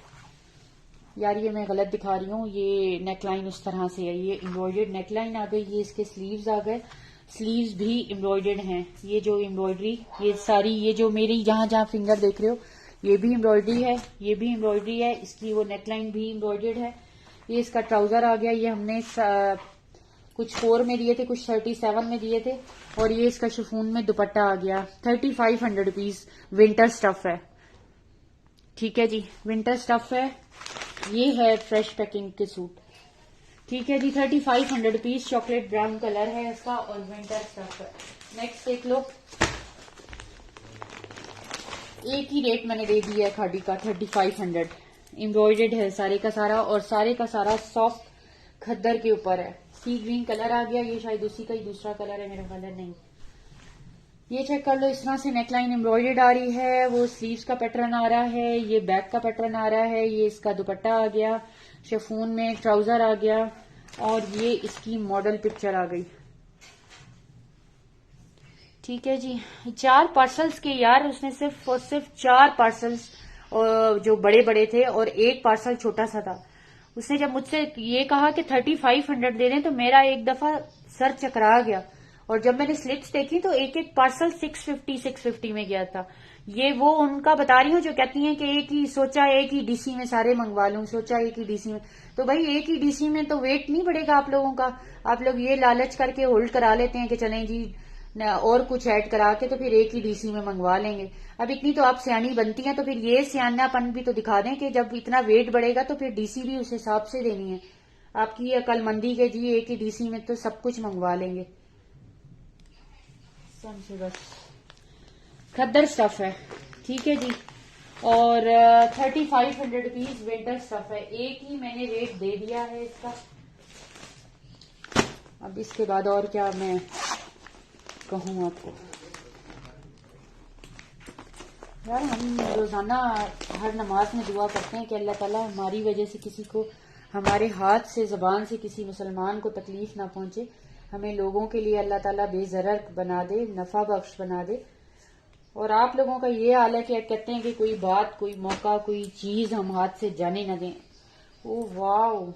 यार ये मैं गलत दिखा रही हूँ, ये नेकलाइन उस तरह से है, ये एम्ब्रॉयडर्ड नेकलाइन आ गई। ये इसके स्लीव्स आ गए, स्लीव्स भी एम्ब्रॉयडर्ड हैं। ये जो एम्ब्रॉयडरी, ये सारी, ये जो मेरी जहां जहां फिंगर देख रहे हो, ये भी एम्ब्रॉयडरी है, ये भी एम्ब्रॉयडरी है, इसकी वो नेकलाइन भी एम्ब्रॉयडर्ड है। ये इसका ट्राउजर आ गया, ये हमने कुछ 4 में दिए थे, कुछ 37 में दिए थे। और ये इसका शिफॉन में दुपट्टा आ गया 3500 रुपीज। विंटर स्टफ है। ठीक है जी, विंटर स्टफ है। ये है फ्रेश पैकिंग के सूट। ठीक है जी, 3500 रुपीज। चॉकलेट ब्राउन कलर है इसका और विंटर स्टफ है। नेक्स्ट देख लो, एक ही रेट मैंने दे दिया है खादी का 3500। एम्ब्रॉयडर्ड है सारे का सारा, और सारे का सारा सॉफ्ट खद्दर के ऊपर है। सी ग्रीन कलर आ गया, ये शायद उसी का ही दूसरा कलर है, मेरा कलर नहीं। ये चेक कर लो, इस तरह से नेकलाइन एम्ब्रॉयडर्ड आ रही है, वो स्लीव्स का पैटर्न आ रहा है, ये बैक का पैटर्न आ रहा है, ये इसका दुपट्टा आ गया, शिफॉन में ट्राउजर आ गया, और ये इसकी मॉडल पिक्चर आ गई। ठीक है जी, 4 पार्सल्स के यार, उसने सिर्फ और सिर्फ 4 पार्सल्स जो बड़े बड़े थे और 1 पार्सल छोटा सा था। उसने जब मुझसे ये कहा कि 3500 दे दें तो मेरा एक दफा सर चकरा गया, और जब मैंने स्लिप्स देखी तो एक एक पार्सल 650 में गया था। ये वो उनका बता रही हूँ जो कहती हैं कि एक ही डीसी में सारे मंगवा लूं, सोचा एक ही डीसी में। तो भाई एक ही डीसी में तो वेट नहीं बढ़ेगा आप लोगों का, आप लोग ये लालच करके होल्ड करा लेते हैं कि चलें जी और कुछ ऐड करा के तो फिर एक ही डीसी में मंगवा लेंगे। अब इतनी तो आप सियानी बनती हैं तो फिर ये सियानापन भी तो दिखा दें कि जब इतना वेट बढ़ेगा तो फिर डीसी भी उस हिसाब से देनी है। आपकी ये अकलमंदी के जी एक ही डीसी में तो सब कुछ मंगवा लेंगे। से बस खद्दर स्टफ है। ठीक है जी, और 3500 रुपीज विंटर स्टफ है। एक ही मैंने रेट दे दिया है इसका, अब इसके बाद और क्या मैं कहूँ आपको। यार हम रोजाना हर नमाज में दुआ करते हैं कि अल्लाह ताला हमारी वजह से किसी को, हमारे हाथ से जबान से किसी मुसलमान को तकलीफ ना पहुंचे। हमें लोगों के लिए अल्लाह ताला बेजरर बना दे, नफा बख्श बना दे। और आप लोगों का ये हाल है कि कहते हैं कि कोई बात, कोई मौका, कोई चीज हम हाथ से जाने न दें। ओ वाओ,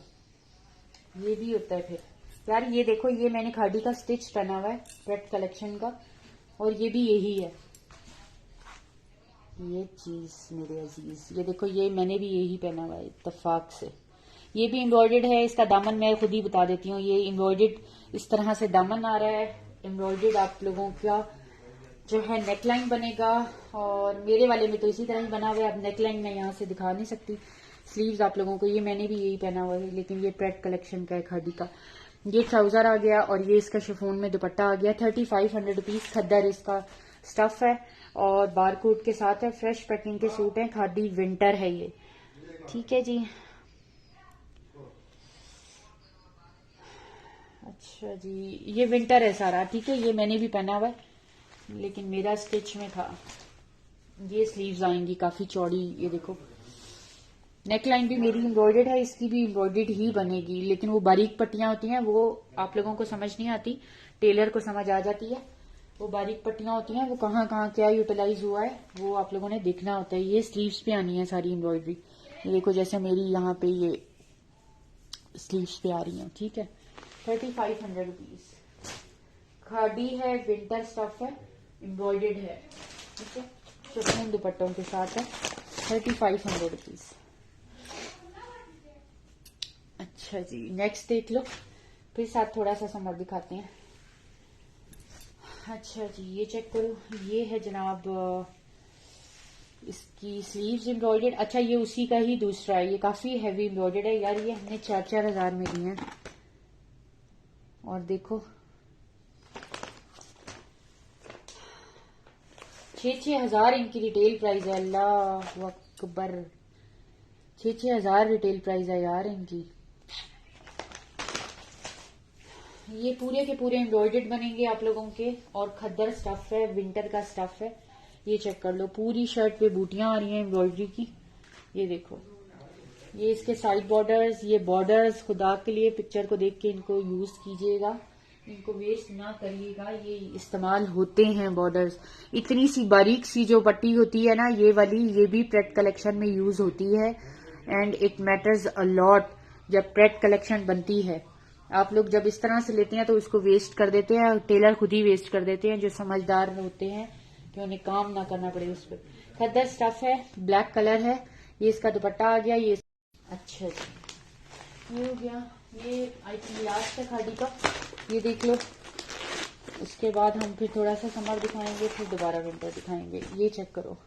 ये भी होता है फिर। यार ये देखो, ये मैंने खादी का स्टिच पहना हुआ है प्रेट कलेक्शन का, और ये भी यही है ये चीज मेरे अजीज। ये देखो, ये मैंने भी यही पहना हुआ है इत्तेफाक से। ये भी एम्ब्रॉयडर्ड है, इसका दामन मैं खुद ही बता देती हूँ। ये एम्ब्रॉयडर्ड इस तरह से दामन आ रहा है, एम्ब्रॉयडर्ड आप लोगों का जो है नेकलाइन बनेगा, और मेरे वाले में तो इसी तरह ही बना हुआ है। अब नेकलाइन मैं यहाँ से दिखा नहीं सकती। स्लीव्स आप लोगों को, ये मैंने भी यही पहना हुआ है, लेकिन ये प्रेट कलेक्शन का है खादी का। ये ट्राउजर आ गया और ये इसका शिफॉन में दुपट्टा आ गया 3500 रुपीज। खद्दर इसका स्टफ है और बारकोड के साथ है। फ्रेश पैकिंग के सूट है, खादी विंटर है ये। ठीक है जी, अच्छा जी, ये विंटर है सारा। ठीक है, ये मैंने भी पहना हुआ है, लेकिन मेरा स्टिच में था। ये स्लीव्स आएंगी काफी चौड़ी, ये देखो। नेकलाइन भी मेरी एम्ब्रॉयडर्ड है, इसकी भी एम्ब्रॉयडर्ड ही बनेगी, लेकिन वो बारीक पट्टियां होती हैं वो आप लोगों को समझ नहीं आती, टेलर को समझ आ जाती है। वो बारीक पट्टियां होती हैं, वो कहाँ कहाँ क्या यूटिलाइज हुआ है वो आप लोगों ने देखना होता है। ये स्लीव्स पे आनी है सारी एम्ब्रॉयडरी। ये देखो जैसे मेरी यहाँ पे ये स्लीव्स पे आ रही है, ठीक है। 3500 रुपीज। खादी है, विंटर स्टफ है, एम्ब्रॉयडर्ड है, ठीक है। शिफॉन दुपट्टों के साथ है। 3500 रुपीज। अच्छा जी, नेक्स्ट देख लो, फिर साथ थोड़ा सा समर दिखाते हैं। अच्छा जी, ये चेक करो, ये है जनाब इसकी स्लीव्स एम्ब्रॉयडर्ड। अच्छा, ये उसी का ही दूसरा है, ये काफी हैवी एम्ब्रॉयडर्ड है यार। ये हमने 4-4 हजार में दी है। और देखो 6-6 हजार इनकी रिटेल प्राइस है। अल्लाह अकबर, 6-6 हजार रिटेल प्राइस है यार इनकी। ये पूरे के पूरे एम्ब्रॉयडर्ड बनेंगे आप लोगों के, और खद्दर स्टफ है, विंटर का स्टफ है। ये चेक कर लो, पूरी शर्ट पे बूटियां आ रही हैं एम्ब्रॉयडरी की। ये देखो, ये इसके साइड बॉर्डर्स, ये बॉर्डर्स खुदा के लिए पिक्चर को देख के इनको यूज कीजिएगा, इनको वेस्ट ना करिएगा, ये इस्तेमाल होते हैं बॉर्डर्स। इतनी सी बारीक सी जो पट्टी होती है ना, ये वाली, ये भी प्रेट कलेक्शन में यूज होती है, and it matters a lot जब प्रेट कलेक्शन बनती है। आप लोग जब इस तरह से लेते हैं तो इसको वेस्ट कर देते हैं, टेलर खुद ही वेस्ट कर देते हैं जो समझदार होते हैं, कि उन्हें काम ना करना पड़े उस पर। खद्दर स्टफ है, ब्लैक कलर है, ये इसका दुपट्टा आ गया। ये अच्छा जी, ये हो गया। ये आई थिंक लास्ट है खादी का, ये देख लो। उसके बाद हम फिर थोड़ा सा समर दिखाएंगे, फिर दोबारा विंटर दिखाएंगे। ये चेक करो,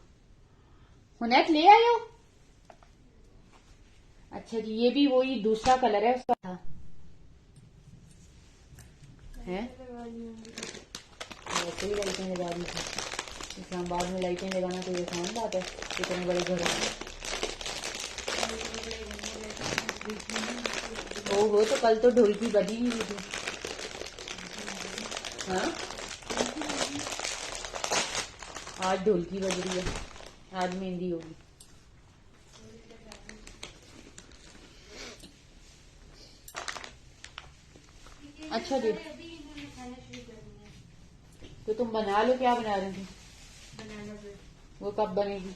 हुनैक ले आयो। अच्छा जी, ये भी वही दूसरा कलर है उसका था है। वैसे ही लाइटें लगा दी थी, इस्लामाबाद में लाइटें लगाना कोई आसान बात है, इतने बड़े घर में। ओहो, तो कल तो ढोलकी बजी हुई थी। हाँ, आज ढोलकी बज रही है, आज मेहंदी होगी। अच्छा जी, तो तुम बना लो, क्या बना रही थी? वो कब बनेगी?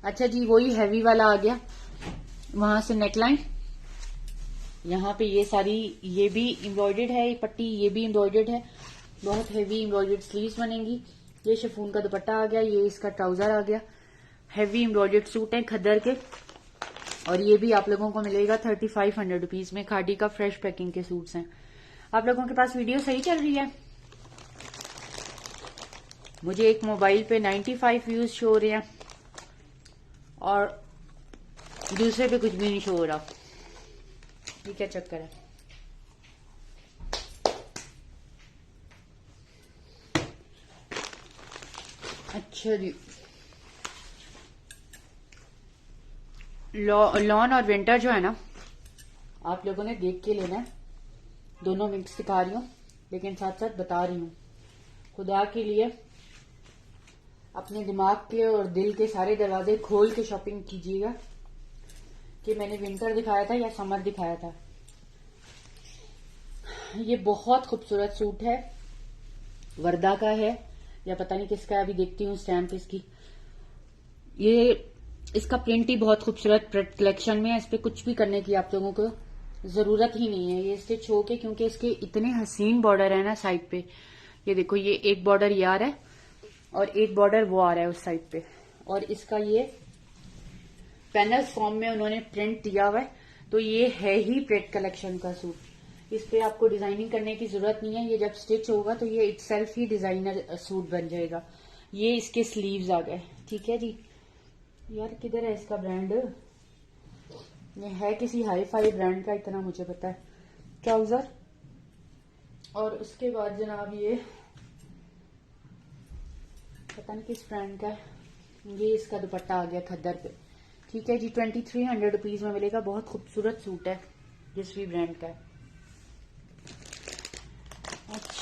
अच्छा जी, वही हैवी वाला आ गया। वहां से नेकलाइन, यहाँ पे ये सारी, ये भी एम्ब्रॉयडर्ड है, ये पट्टी ये भी एम्ब्रॉयडर्ड है, बहुत हैवी एम्ब्रॉयडर्ड स्लीव्स बनेंगी। ये शिफॉन का दुपट्टा आ गया, ये इसका ट्राउजर आ गया। हैवी एम्ब्रॉयडर्ड सूट है खद्दर के, और ये भी आप लोगों को मिलेगा 3500 रुपीज में। खादी का फ्रेश पैकिंग के सूट्स हैं। आप लोगों के पास वीडियो सही चल रही है? मुझे एक मोबाइल पे 95 व्यूज शो हो रहे हैं, और दूसरे पे कुछ भी नहीं शो हो रहा। ये क्या चक्कर है? अच्छा जी, लॉन और विंटर जो है ना, आप लोगों ने देख के लेना है। दोनों मिक्स सिखा रही हूँ, लेकिन साथ साथ बता रही हूँ। खुदा के लिए अपने दिमाग के और दिल के सारे दरवाजे खोल के शॉपिंग कीजिएगा, कि मैंने विंटर दिखाया था या समर दिखाया था। ये बहुत खूबसूरत सूट है, वर्दा का है या पता नहीं किसका है, अभी देखती हूँ स्टैम्प इसकी। ये इसका प्रिंट ही बहुत खूबसूरत कलेक्शन में है, इस पे कुछ भी करने की आप लोगों को जरूरत ही नहीं है। ये स्टिच होके, क्योंकि इसके इतने हसीन बॉर्डर है ना साइड पे। ये देखो, ये एक बॉर्डर ये आ रहा है और एक बॉर्डर वो आ रहा है उस साइड पे, और इसका ये पैनल फॉर्म में उन्होंने प्रिंट दिया हुआ है। तो ये है ही प्रेट कलेक्शन का सूट, इस पे आपको डिजाइनिंग करने की जरूरत नहीं है। ये जब स्टिच होगा तो ये इटसेल्फ ही डिजाइनर सूट बन जाएगा। ये इसके स्लीव्स आ गए, ठीक है जी। यार किधर है इसका ब्रांड? ये है किसी हाई फाई ब्रांड का, इतना मुझे पता है। ट्राउजर, और उसके बाद जनाब ये पता नहीं किस ब्रांड का है। ये इसका दुपट्टा आ गया खद्दर पे, ठीक है जी। 2300 रुपीज में मिलेगा। बहुत खूबसूरत सूट है, जिस भी ब्रांड का है।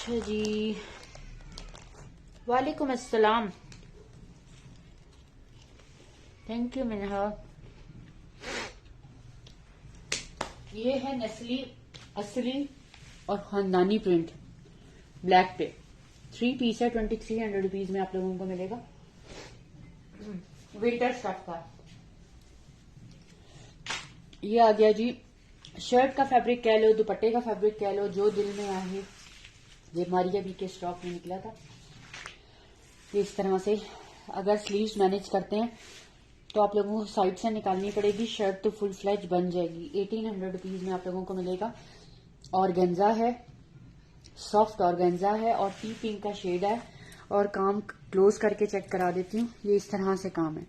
अच्छा जी, वालेकुम अस्सलाम। Thank you Minha. ये है नस्ली असली और खानदानी प्रिंट ब्लैक पे 3 पीस है। 2300 रुपीज में आप लोगों को मिलेगा। विंटर स्टफ का ये आ गया जी। शर्ट का फैब्रिक कह लो, दुपट्टे का फैब्रिक कह लो, जो दिल में आए। ये मारिया बी के स्टॉक में निकला था। ये इस तरह से अगर स्लीव्स मैनेज करते हैं तो आप लोगों को साइड से निकालनी पड़ेगी। शर्ट तो फुल फ्लैज बन जाएगी। 1800 रुपीज में आप लोगों को मिलेगा। ऑर्गेन्जा है, सॉफ्ट ऑर्गेन्जा है और टी पिंक का शेड है। और काम क्लोज करके चेक करा देती हूँ। ये इस तरह से काम है।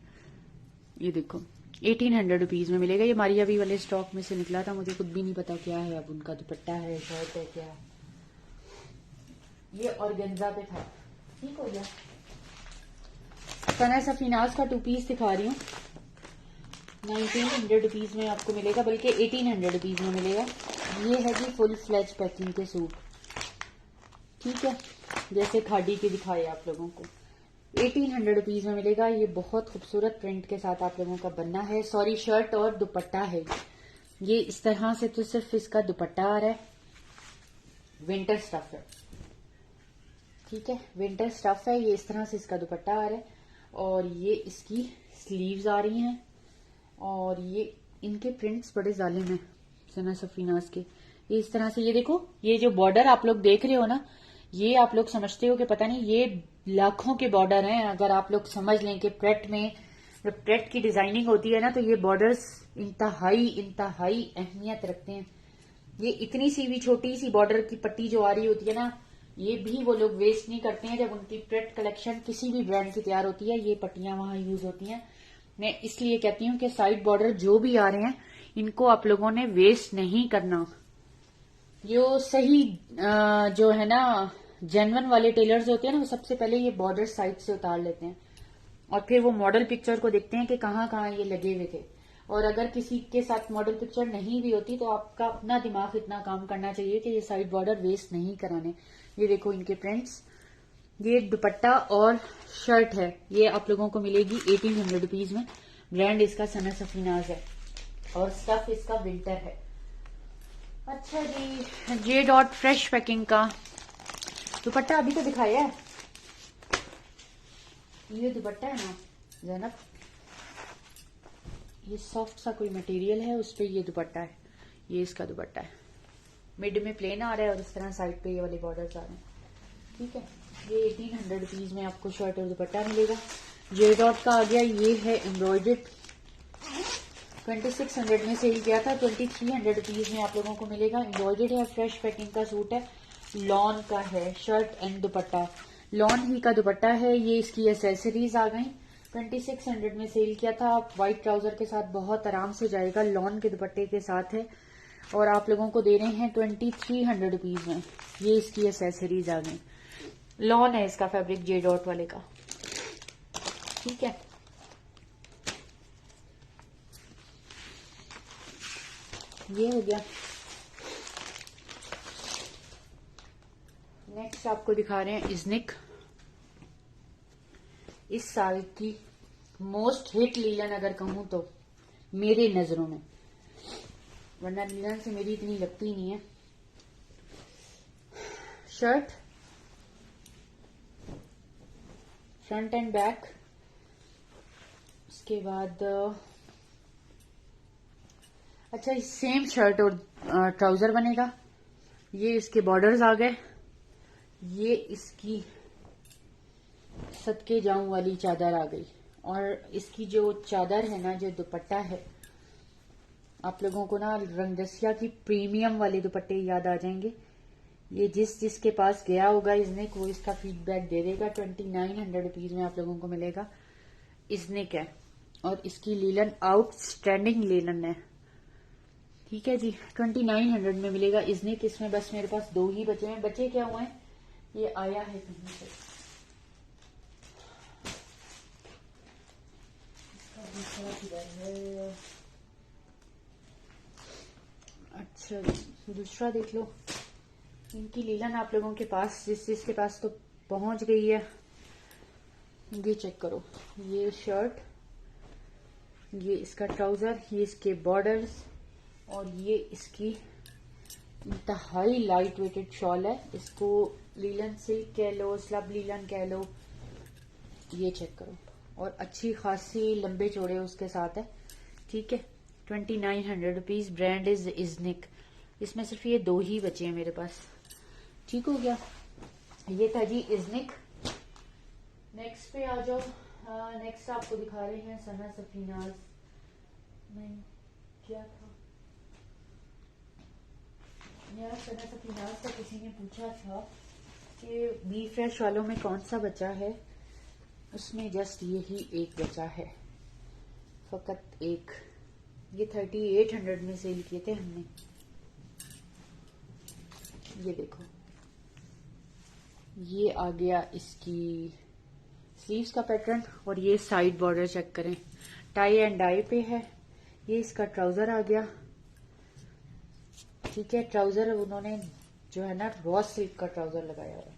ये देखो 1800 रुपीज में मिलेगा। ये मारिया बी वाले स्टॉक में से निकला था। मुझे खुद भी नहीं पता क्या है अब उनका, दुपट्टा है, शर्ट है, क्या है। ये ऑर्गेन्जा पे था। ठीक हो गया। सना सफीनाज का 2 पीस दिखा रही हूँ। 1900 रुपीज में आपको मिलेगा, बल्कि 1800 रुपीज में मिलेगा। ये है जी फुल फ्लैज पैकिंग के सूट। ठीक है, जैसे खादी के दिखाए आप लोगों को। 1800 रुपीज में मिलेगा। ये बहुत खूबसूरत प्रिंट के साथ आप लोगों का बनना है। सॉरी, शर्ट और दुपट्टा है ये इस तरह से। तो सिर्फ इसका दुपट्टा आ रहा है। विंटर स्टफ है। ठीक है, विंटर स्टफ है। ये इस तरह से इसका दुपट्टा आ रहा है और ये इसकी स्लीव्स आ रही हैं। और ये इनके प्रिंट्स बड़े जालिम हैं सना सफीनाज के। ये इस तरह से, ये देखो, ये जो बॉर्डर आप लोग देख रहे हो ना, ये आप लोग समझते हो कि पता नहीं, ये लाखों के बॉर्डर हैं। अगर आप लोग समझ लें कि प्रेट में जब प्रेट की डिजाइनिंग होती है ना, तो ये बॉर्डर्स इंतहाई अहमियत रखते हैं। ये इतनी सी भी छोटी सी बॉर्डर की पट्टी जो आ रही होती है ना, ये भी वो लोग वेस्ट नहीं करते हैं। जब उनकी प्रेट कलेक्शन किसी भी ब्रांड की तैयार होती है, ये पट्टियां वहां यूज होती हैं। मैं इसलिए कहती हूँ कि साइड बॉर्डर जो भी आ रहे हैं, इनको आप लोगों ने वेस्ट नहीं करना। जो सही जो है ना, जेन्युइन वाले टेलर्स होते हैं ना, वो सबसे पहले ये बॉर्डर साइड से उतार लेते हैं और फिर वो मॉडल पिक्चर को देखते हैं कि कहाँ कहाँ ये लगे हुए थे। और अगर किसी के साथ मॉडल पिक्चर नहीं भी होती तो आपका अपना दिमाग इतना काम करना चाहिए कि ये साइड बॉर्डर वेस्ट नहीं कराने। ये देखो इनके प्रिंट्स। ये दुपट्टा और शर्ट है। ये आप लोगों को मिलेगी 1800 रुपीज में। ब्रांड इसका सना सफीनाज है और स्टफ इसका विंटर है। अच्छा जी, जे डॉट फ्रेश पैकिंग का दुपट्टा अभी तो दिखाया है। ये दुपट्टा है ना जैनब, ये सॉफ्ट सा कोई मटेरियल है, उस पे ये दुपट्टा है। ये इसका दुपट्टा है। मिड में प्लेन आ रहा है और इस तरह साइड पे ये वाले बॉर्डर्स आ रहे हैं। ठीक है, ये 1800 रुपीज में आपको शर्ट और दुपट्टा मिलेगा। जे डॉट का आ गया। ये है एम्ब्रॉयडर्ड। 2600 में सेल किया था। 2300 रुपीज में आप लोगों को मिलेगा। एम्ब्रॉयडर्ड है, फ्रेश पैकिंग का सूट है, लॉन का है, शर्ट एंड दुपट्टा लॉन ही का दुपट्टा है। ये इसकी एसेसरीज आ गई। 2600 में सेल किया था। आप व्हाइट ट्राउजर के साथ बहुत आराम से जाएगा। लॉन के दुपट्टे के साथ है और आप लोगों को दे रहे हैं 2300 रुपीज में। ये इसकी एसेसरीज आ गई। लॉन है इसका फैब्रिक, जे डॉट वाले का। ठीक है, ये हो गया। नेक्स्ट आपको दिखा रहे हैं इजनिक। इस साल की मोस्ट हिट लीलन अगर कहूं तो मेरे नजरों में, वरना लीलन से मेरी इतनी लगती नहीं है। शर्ट फ्रंट एंड बैक, उसके बाद अच्छा सेम शर्ट और ट्राउजर बनेगा। ये इसके बॉर्डर्स आ गए। ये इसकी सदके जाऊं वाली चादर आ गई और इसकी जो चादर है ना, जो दुपट्टा है, आप लोगों को ना रंगदसिया की प्रीमियम वाले दुपट्टे याद आ जाएंगे। ये जिसके पास गया होगा इजनिक, वो इसका फीडबैक दे देगा। 2900 रुपीज में आप लोगों को मिलेगा। इजनिक है और इसकी लीलन आउटस्टैंडिंग लीलन है। ठीक है जी, 2900 में मिलेगा इजनिक। इसमें बस मेरे पास 2 ही बचे हैं। बचे क्या हुए हैं, ये आया है कहीं से। इसका दूसरा किधर है? अच्छा, दूसरा देख लो। इनकी लीलन आप लोगों के पास जिसके पास तो पहुंच गई है। ये चेक करो, ये शर्ट, ये इसका ट्राउजर, ये इसके बॉर्डर्स और ये इसकी इंतहाई लाइट वेटेड शॉल है। इसको लीलन सिल्क कह लो, स्लब लीलन कह लो। ये चेक करो, और अच्छी खासी लंबे चौड़े उसके साथ है। ठीक है, 2900 रुपीज। Brand is Iznik. इसमें सिर्फ ये 2 ही बचे हैं मेरे पास। ठीक हो गया, ये था जी इजनिक। नेक्स्ट पे आ जाओ। नेक्स्ट आपको दिखा रहे हैं सना सफीनाज। नहीं, क्या था यार, सना सफीनाज का किसी ने पूछा था कि बी फ्रेश वालों में कौन सा बचा है। उसमें जस्ट यही एक बचा है, फकत एक। ये 3800 में सेल किए थे हमने। ये देखो, ये आ गया इसकी स्लीव्स का पैटर्न, और ये साइड बॉर्डर चेक करें, टाई एंड डाई पे है। ये इसका ट्राउजर आ गया। ठीक है, ट्राउजर उन्होंने जो है ना रॉ सिल्क का ट्राउजर लगाया है।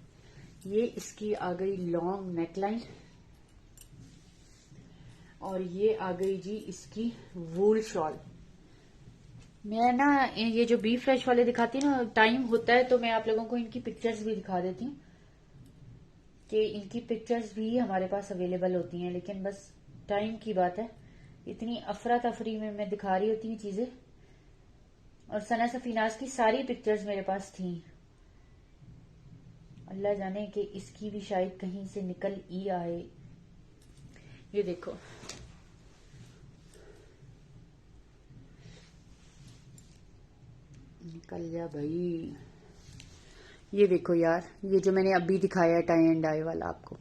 ये इसकी आ गई लॉन्ग नेकलाइन, और ये आ गई जी इसकी वूल शॉल। मैं ना ये जो बी फ्रेश वाले दिखाती हूँ ना, टाइम होता है तो मैं आप लोगों को इनकी पिक्चर्स भी दिखा देती हूँ कि इनकी पिक्चर्स भी हमारे पास अवेलेबल होती हैं, लेकिन बस टाइम की बात है। इतनी अफरा तफरी में मैं दिखा रही होती हूँ चीजें। और सना सफीनाज की सारी पिक्चर्स मेरे पास थी। अल्लाह जाने कि इसकी भी शायद कहीं से निकल ही आए। ये देखो, निकल जा भाई। ये देखो यार, ये जो मैंने अभी दिखाया है टाई एंड डाई वाला आपको।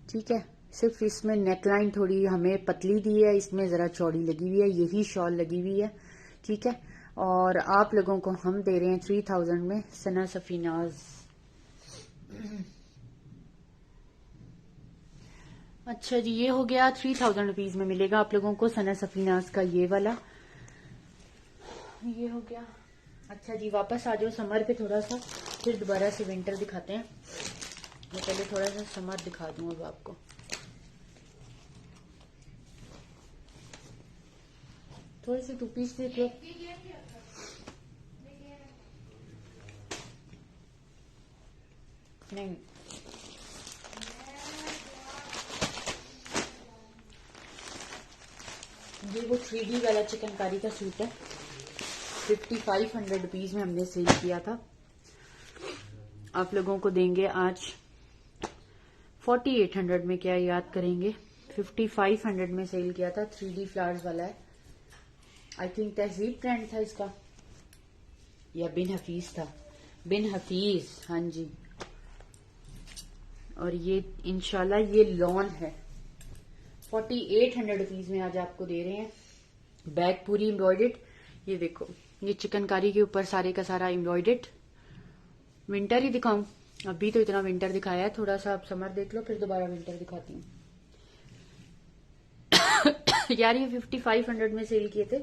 ठीक है, सिर्फ इसमें नेकलाइन थोड़ी हमें पतली दी है, इसमें जरा चौड़ी लगी हुई है, यही शॉल लगी हुई है। ठीक है, और आप लोगों को हम दे रहे हैं 3000 में सना सफीनाज। अच्छा जी, ये हो गया 3000 रुपीज में मिलेगा आप लोगों को सना सफीनाज का ये वाला। ये हो गया। अच्छा जी, वापस आ जाओ समर पे थोड़ा सा, फिर दोबारा से विंटर दिखाते हैं। मैं पहले थोड़ा सा समर दिखा दूं अब आपको। थोड़ी सी 2 पीस देख लो। नहीं, ये वो 3D वाला चिकनकारी का सूट है। 5500 रुपीज में हमने सेल किया था। आप लोगों को देंगे आज 4800 में। क्या याद करेंगे, 5500 में सेल किया था। 3D फ्लावर्स वाला है। आई थिंक तहजीब ब्रांड था इसका, या बिन हफीज था। बिन हफीज, हाँ जी। और ये इंशाल्लाह ये लॉन है। 4800 रुपीज में आज आपको दे रहे हैं। बैग पूरी एम्ब्रॉयडेड। ये देखो, ये चिकनकारी के ऊपर सारे का सारा एम्ब्रॉयडेड। विंटर ही दिखाऊं? अभी तो इतना विंटर दिखाया है, थोड़ा सा आप समर देख लो, फिर दोबारा विंटर दिखाती हूँ। यार ये 5500 में सेल किए थे,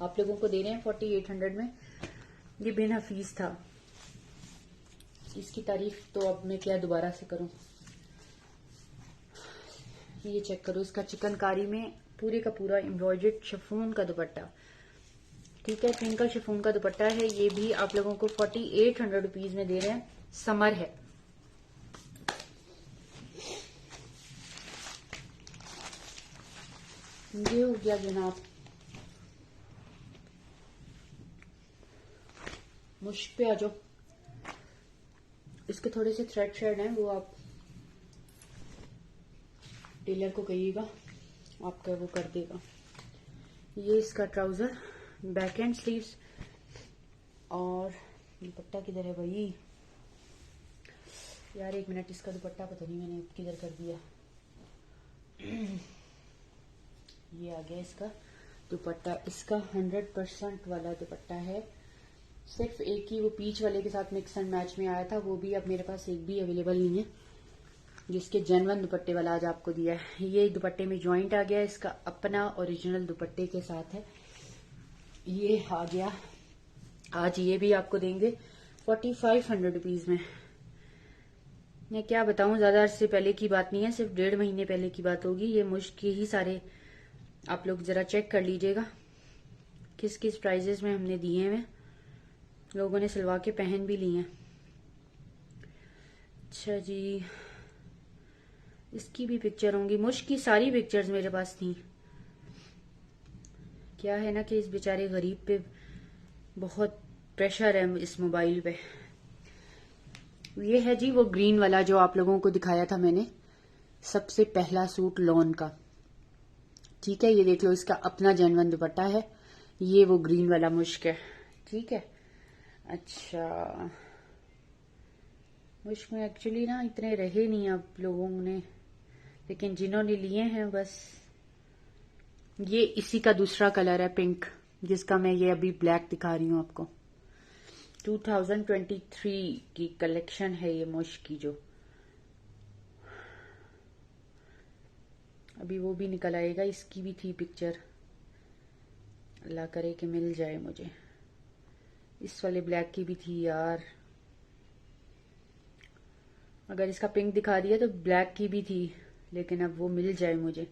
आप लोगों को दे रहे हैं 4800 में। ये बिन हफीज था। इसकी तारीफ तो अब मैं क्या दोबारा से करूं। ये चेक करो, इसका चिकनकारी में पूरे का पूरा एम्ब्रॉयडर्ड शिफॉन का दुपट्टा। ठीक है, ट्विंकल शिफॉन का दुपट्टा है। ये भी आप लोगों को 4800 रुपीज में दे रहे हैं। समर है। ये हो गया जनाब। मुश्क पे आ जाओ। इसके थोड़े से थ्रेड शेड हैं, वो आप टेलर को कहिएगा, आपका वो कर देगा। ये इसका ट्राउजर, बैक एंड स्लीव्स, और दुपट्टा किधर है भाई यार, 1 मिनट। इसका दुपट्टा पता नहीं मैंने किधर कर दिया। ये आ गया इसका दुपट्टा। इसका 100% वाला दुपट्टा है। सिर्फ एक ही वो पीच वाले के साथ मिक्स एंड मैच में आया था, वो भी अब मेरे पास एक भी अवेलेबल नहीं है, जिसके जेन्युइन दुपट्टे वाला आज आपको दिया है। ये दुपट्टे में जॉइंट आ गया, इसका अपना ओरिजिनल दुपट्टे के साथ है। ये आ गया आज। ये भी आपको देंगे ₹4500 में। मैं क्या बताऊं, ज्यादा अरसे पहले की बात नहीं है, सिर्फ 1.5 महीने पहले की बात होगी। ये मुश्क के ही सारे आप लोग जरा चेक कर लीजिएगा किस किस प्राइजेस में हमने दिए हैं। लोगों ने सिलवा के पहन भी लिए हैं। अच्छा जी, इसकी भी पिक्चर होंगी। मुश्क की सारी पिक्चर्स मेरे पास थी। क्या है ना कि इस बेचारे गरीब पे बहुत प्रेशर है इस मोबाइल पे। ये है जी वो ग्रीन वाला जो आप लोगों को दिखाया था मैंने, सबसे पहला सूट लॉन का। ठीक है, ये देख लो, इसका अपना जेन्युइन दुपट्टा है। ये वो ग्रीन वाला मुश्क है। ठीक है। अच्छा, मुश्क में एक्चुअली ना इतने रहे नहीं आप लोगों ने, लेकिन जिन्होंने लिए हैं बस। ये इसी का दूसरा कलर है, पिंक, जिसका मैं ये अभी ब्लैक दिखा रही हूँ आपको। 2023 की कलेक्शन है ये मुश्क की, जो अभी वो भी निकल आएगा। इसकी भी थी पिक्चर, अल्लाह करे कि मिल जाए मुझे। इस वाले ब्लैक की भी थी यार। अगर इसका पिंक दिखा दिया तो ब्लैक की भी थी, लेकिन अब वो मिल जाए मुझे।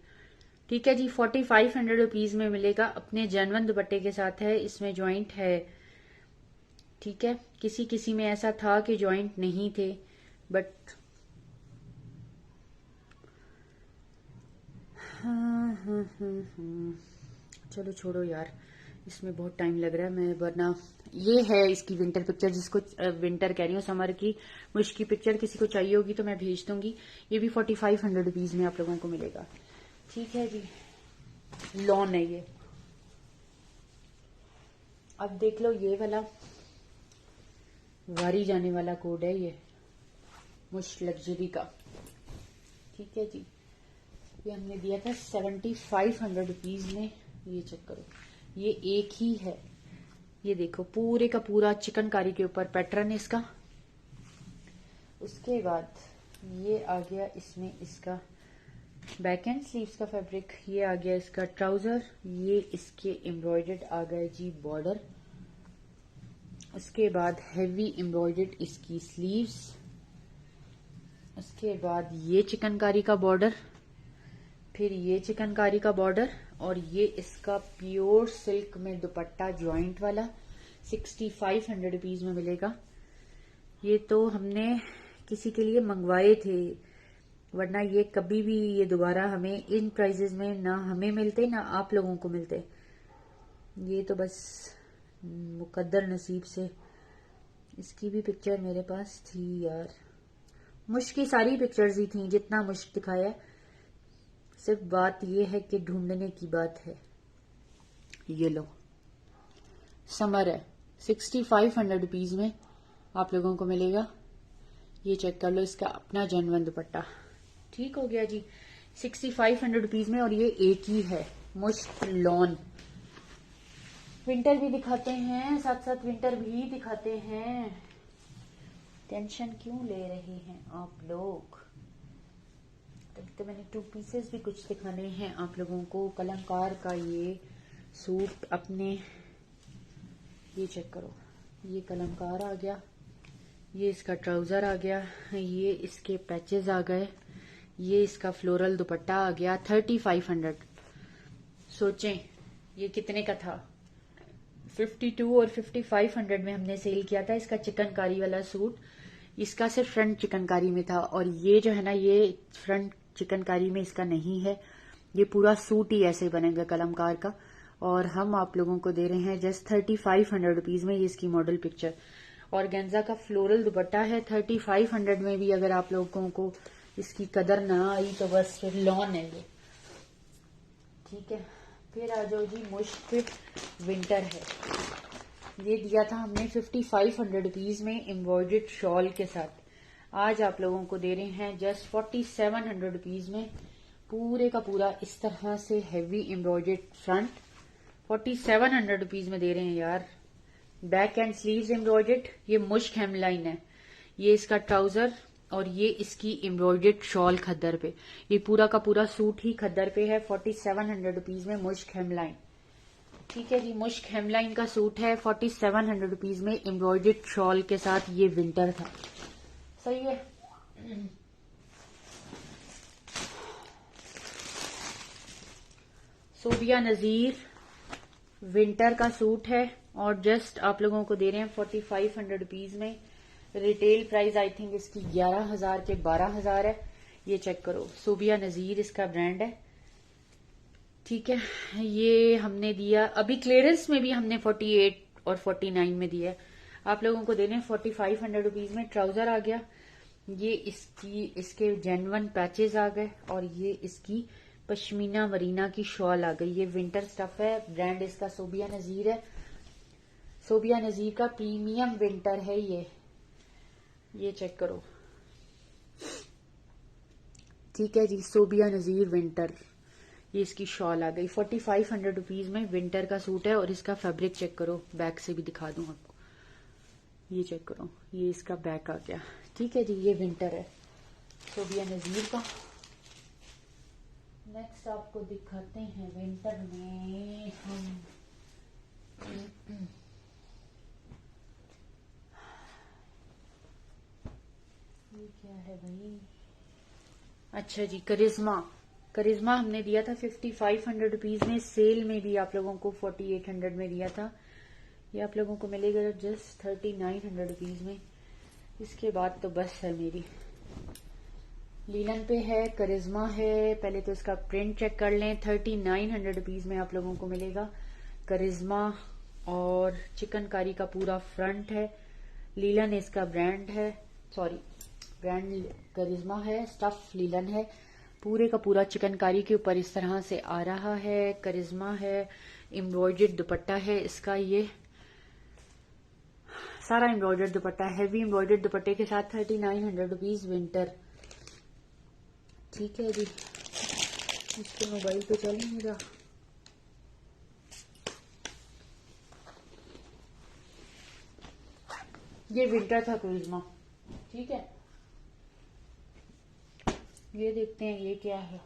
ठीक है जी, ₹4500 में मिलेगा। अपने जेन्युइन दुपट्टे के साथ है। इसमें जॉइंट है। ठीक है, किसी किसी में ऐसा था कि जॉइंट नहीं थे, बट चलो छोड़ो यार, इसमें बहुत टाइम लग रहा है। मैं वरना ये है इसकी विंटर पिक्चर, जिसको विंटर कह रही हूँ, समर की मुश्क की पिक्चर किसी को चाहिए होगी तो मैं भेज दूंगी। ये भी ₹4500 में आप लोगों को मिलेगा। ठीक है जी, लॉन है ये। अब देख लो, ये वाला वारी जाने वाला कोड है, ये मुश्क लग्जरी का। ठीक है जी, ये हमने दिया था ₹7500 में। ये चेक करो, ये एक ही है। ये देखो, पूरे का पूरा चिकनकारी के ऊपर पैटर्न है इसका। उसके बाद ये आ गया इसमें इसका बैक एंड स्लीव्स का फैब्रिक। ये आ गया इसका ट्राउजर। ये इसके एम्ब्रॉयडर्ड आ गए जी बॉर्डर। उसके बाद हैवी एम्ब्रॉयडर्ड इसकी स्लीव्स। उसके बाद ये चिकनकारी का बॉर्डर, फिर ये चिकनकारी का बॉर्डर, और ये इसका प्योर सिल्क में दुपट्टा जॉइंट वाला। ₹6500 में मिलेगा। ये तो हमने किसी के लिए मंगवाए थे, वरना ये कभी भी ये दोबारा हमें इन प्राइजेस में ना हमें मिलते ना आप लोगों को मिलते। ये तो बस मुकद्दर नसीब से। इसकी भी पिक्चर मेरे पास थी यार। मुश्क की सारी पिक्चर्स ही थी जितना मुश्क दिखाया। सिर्फ बात ये है कि ढूंढने की बात है। ये लो, समर है, ₹6500 में आप लोगों को मिलेगा। ये चेक कर लो, इसका अपना जेन्युइन दुपट्टा। ठीक हो गया जी, ₹6500 में। और ये एक ही है, मुश्क लॉन। विंटर भी दिखाते हैं, साथ साथ विंटर भी दिखाते हैं। टेंशन क्यों ले रहे हैं आप लोग? तभी तो मैंने 2 पीसेस भी कुछ दिखाने हैं आप लोगों को। कलमकार का ये सूट अपने, ये चेक करो, ये कलमकार आ गया, ये इसका ट्राउजर आ गया, ये इसके पैचेस आ गए, ये इसका फ्लोरल दुपट्टा आ गया। 3500। सोचें ये कितने का था? 52 और 5500 में हमने सेल किया था इसका चिकनकारी वाला सूट। इसका सिर्फ फ्रंट चिकनकारी में था, और ये जो है ना, ये फ्रंट चिकनकारी में इसका नहीं है। ये पूरा सूट ही ऐसे बनेगा कलमकार का। और हम आप लोगों को दे रहे हैं जस्ट ₹3500 में। ये इसकी मॉडल पिक्चर। और गेंजा का फ्लोरल दुपट्टा है। 3500 में भी अगर आप लोगों को इसकी कदर ना आई तो बस फिर लॉन है ये। ठीक है, फिर आ जाओ जी, मुश्क विंटर है। ये दिया था हमने ₹5500 में एम्ब्रॉयडर्ड शॉल के साथ। आज आप लोगों को दे रहे हैं जस्ट ₹4700 में। पूरे का पूरा इस तरह से हैवी एम्ब्रॉयडर्ड फ्रंट 4700 में दे रहे हैं यार। Back and sleeves embroidered. ये मुश्क हेमलाइन है। ये इसका ट्राउजर और ये इसकी एम्ब्रॉयडर्ड शॉल खद्दर पे। ये पूरा का पूरा सूट ही खद्दर पे है 4700 में मुश्क हेमलाइन। ठीक है जी, मुश्क हेमलाइन का सूट है 4700 रुपीज में, एम्ब्रॉयडर्ड शॉल के साथ। ये विंटर था, सही है। सोबिया नजीर विंटर का सूट है और जस्ट आप लोगों को दे रहे हैं 4500 रुपीज में। रिटेल प्राइस आई थिंक इसकी 11,000 के 12,000 है। ये चेक करो, सोबिया नजीर इसका ब्रांड है। ठीक है, ये हमने दिया अभी क्लियरेंस में भी हमने 48 और 49 में दिया है। आप लोगों को देने 4500 रुपीज में। ट्राउजर आ गया, ये इसके जेन्युइन पैचेस आ गए और ये इसकी पश्मीना मरीना की शॉल आ गई। ये विंटर स्टफ है, ब्रांड इसका सोबिया नजीर है। सोबिया नजीर का प्रीमियम विंटर है ये चेक करो। ठीक है जी, सोबिया नजीर विंटर, ये इसकी शॉल आ गई 4500 रुपीज में। विंटर का सूट है और इसका फैब्रिक चेक करो, बैक से भी दिखा दूं आपको। ये चेक करो, ये इसका बैक आ गया। ठीक है जी, ये विंटर है सोबिया नजीर का। नेक्स्ट आपको दिखाते हैं विंटर में हम ये क्या है भाई। अच्छा जी, करिश्मा हमने दिया था 5500 रुपीज में। सेल में भी आप लोगों को 4800 में दिया था। ये आप लोगों को मिलेगा जस्ट 3900 रुपीज में। इसके बाद तो बस है मेरी। लीलन पे है, करिश्मा है। पहले तो इसका प्रिंट चेक कर लें। 3900 रुपीज में आप लोगों को मिलेगा करिश्मा और चिकनकारी का पूरा फ्रंट है। लीलन इसका ब्रांड है, सॉरी ब्रांड करिश्मा है, स्टफ लीलन है। पूरे का पूरा चिकनकारी के ऊपर इस तरह से आ रहा है। करिश्मा है, एम्ब्रॉयडर्ड दुपट्टा है इसका। ये सारा एम्ब्रॉयडर्ड दुपट्टा, हैवी एम्ब्रॉयडर्ड दुपट्टे के साथ 3900 रुपीज विंटर। ठीक है जी, इसके मोबाइल पे चले मेरा। ये विंटर था करिश्मा। ठीक है, ये देखते हैं ये क्या है।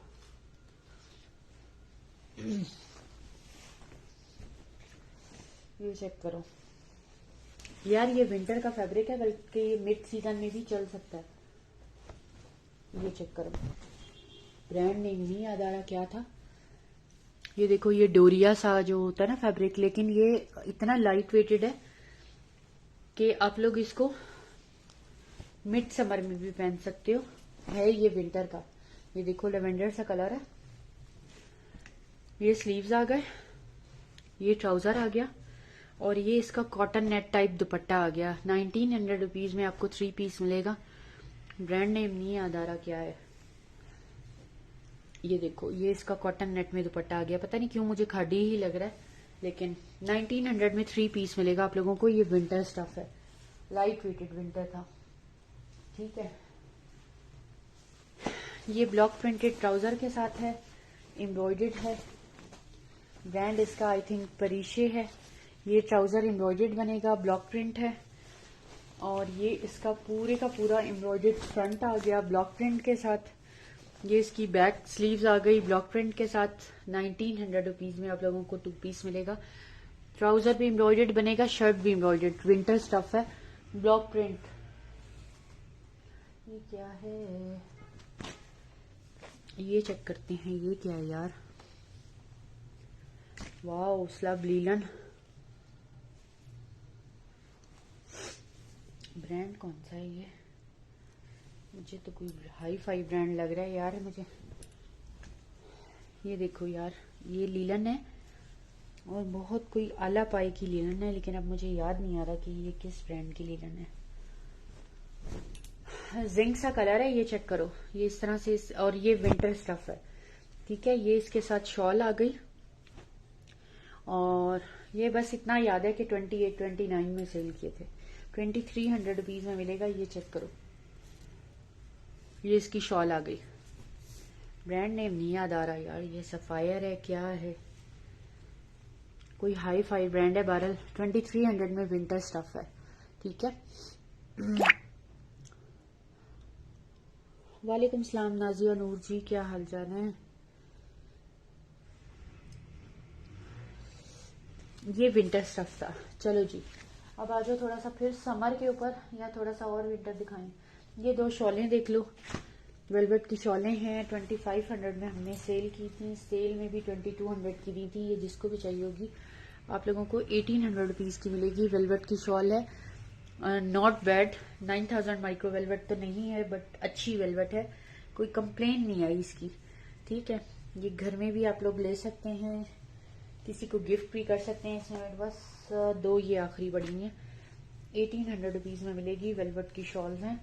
ये चेक करो यार, ये विंटर का फैब्रिक है, बल्कि ये मिड सीजन में भी चल सकता है। ये चेक करो, ब्रांड नेम नहीं याद आ रहा क्या था। ये देखो, ये डोरिया सा जो होता है ना फैब्रिक, लेकिन ये इतना लाइट वेटेड है कि आप लोग इसको मिड समर में भी पहन सकते हो। है ये विंटर का। ये देखो, लेवेंडर सा कलर है। ये स्लीव्स आ गए, ये ट्राउजर आ गया और ये इसका कॉटन नेट टाइप दुपट्टा आ गया। 1900 रुपीज में आपको 3 पीस मिलेगा। ब्रांड नेम नहीं याद आ रहा क्या है। ये देखो, ये इसका कॉटन नेट में दुपट्टा आ गया। पता नहीं क्यों मुझे खादी ही लग रहा है, लेकिन 1900 में 3 पीस मिलेगा आप लोगों को। ये विंटर स्टफ है, लाइट वेटेड विंटर था। ठीक है, ये ब्लॉक प्रिंटेड ट्राउजर के साथ है, एम्ब्रॉयडर्ड है। ब्रांड इसका आई थिंक परीशे है। ये ट्राउजर एम्ब्रॉयडर्ड बनेगा, ब्लॉक प्रिंट है और ये इसका पूरे का पूरा एम्ब्रॉयडर्ड फ्रंट आ गया ब्लॉक प्रिंट के साथ। ये इसकी बैक स्लीव्स आ गई ब्लॉक प्रिंट के साथ। 1900 रुपीज में आप लोगों को 2 पीस मिलेगा। ट्राउजर भी एम्ब्रॉयडर्ड बनेगा, शर्ट भी एम्ब्रॉयडर्ड। विंटर स्टफ है, ब्लॉक प्रिंट। ये क्या है, ये चेक करते हैं ये क्या है यार। Wow, slub linen. ब्रांड कौन सा है ये, मुझे तो कोई हाई फाई ब्रांड लग रहा है यार मुझे। ये देखो यार, ये लीलन है और बहुत कोई आला पाई की लीलन है, लेकिन अब मुझे याद नहीं आ रहा कि ये किस ब्रांड की लीलन है। जिंक सा कलर है, ये चेक करो। ये इस तरह से और ये विंटर स्टफ है। ठीक है, ये इसके साथ शॉल आ गई और ये बस इतना याद है कि 28-29 में सेल किए थे। 2300 रुपीज में मिलेगा। ये चेक करो, ये इसकी शॉल आ गई। ब्रांड नेम नहीं याद आ रहा यार, ये सफायर है क्या है, कोई हाई फाई ब्रांड है। बहरहाल 2300 में विंटर स्टफ है। ठीक है, वालेकुम सलाम नाजिया नूर जी, क्या हाल चाल है। ये विंटर स्टफ था। चलो जी, अब आ जाओ थोड़ा सा फिर समर के ऊपर, या थोड़ा सा और विंटर दिखाएं। ये 2 शॉलें देख लो, वेलवेट की शॉलें हैं। 2500 में हमने सेल की थी, सेल में भी 2200 की दी थी। ये जिसको भी चाहिए होगी आप लोगों को 1800 रुपीज की मिलेगी। वेलवेट की शॉल है, नॉट बैड। 9000 माइक्रो वेलवेट तो नहीं है, बट अच्छी वेलवेट है, कोई कंप्लेन नहीं आई इसकी। ठीक है, ये घर में भी आप लोग ले सकते हैं, किसी को गिफ्ट भी कर सकते हैं। इसमें मेरे पास 2 ये आखिरी पड़ी हैं। 1800 रुपीज में मिलेगी। वेलवेट की शॉल है,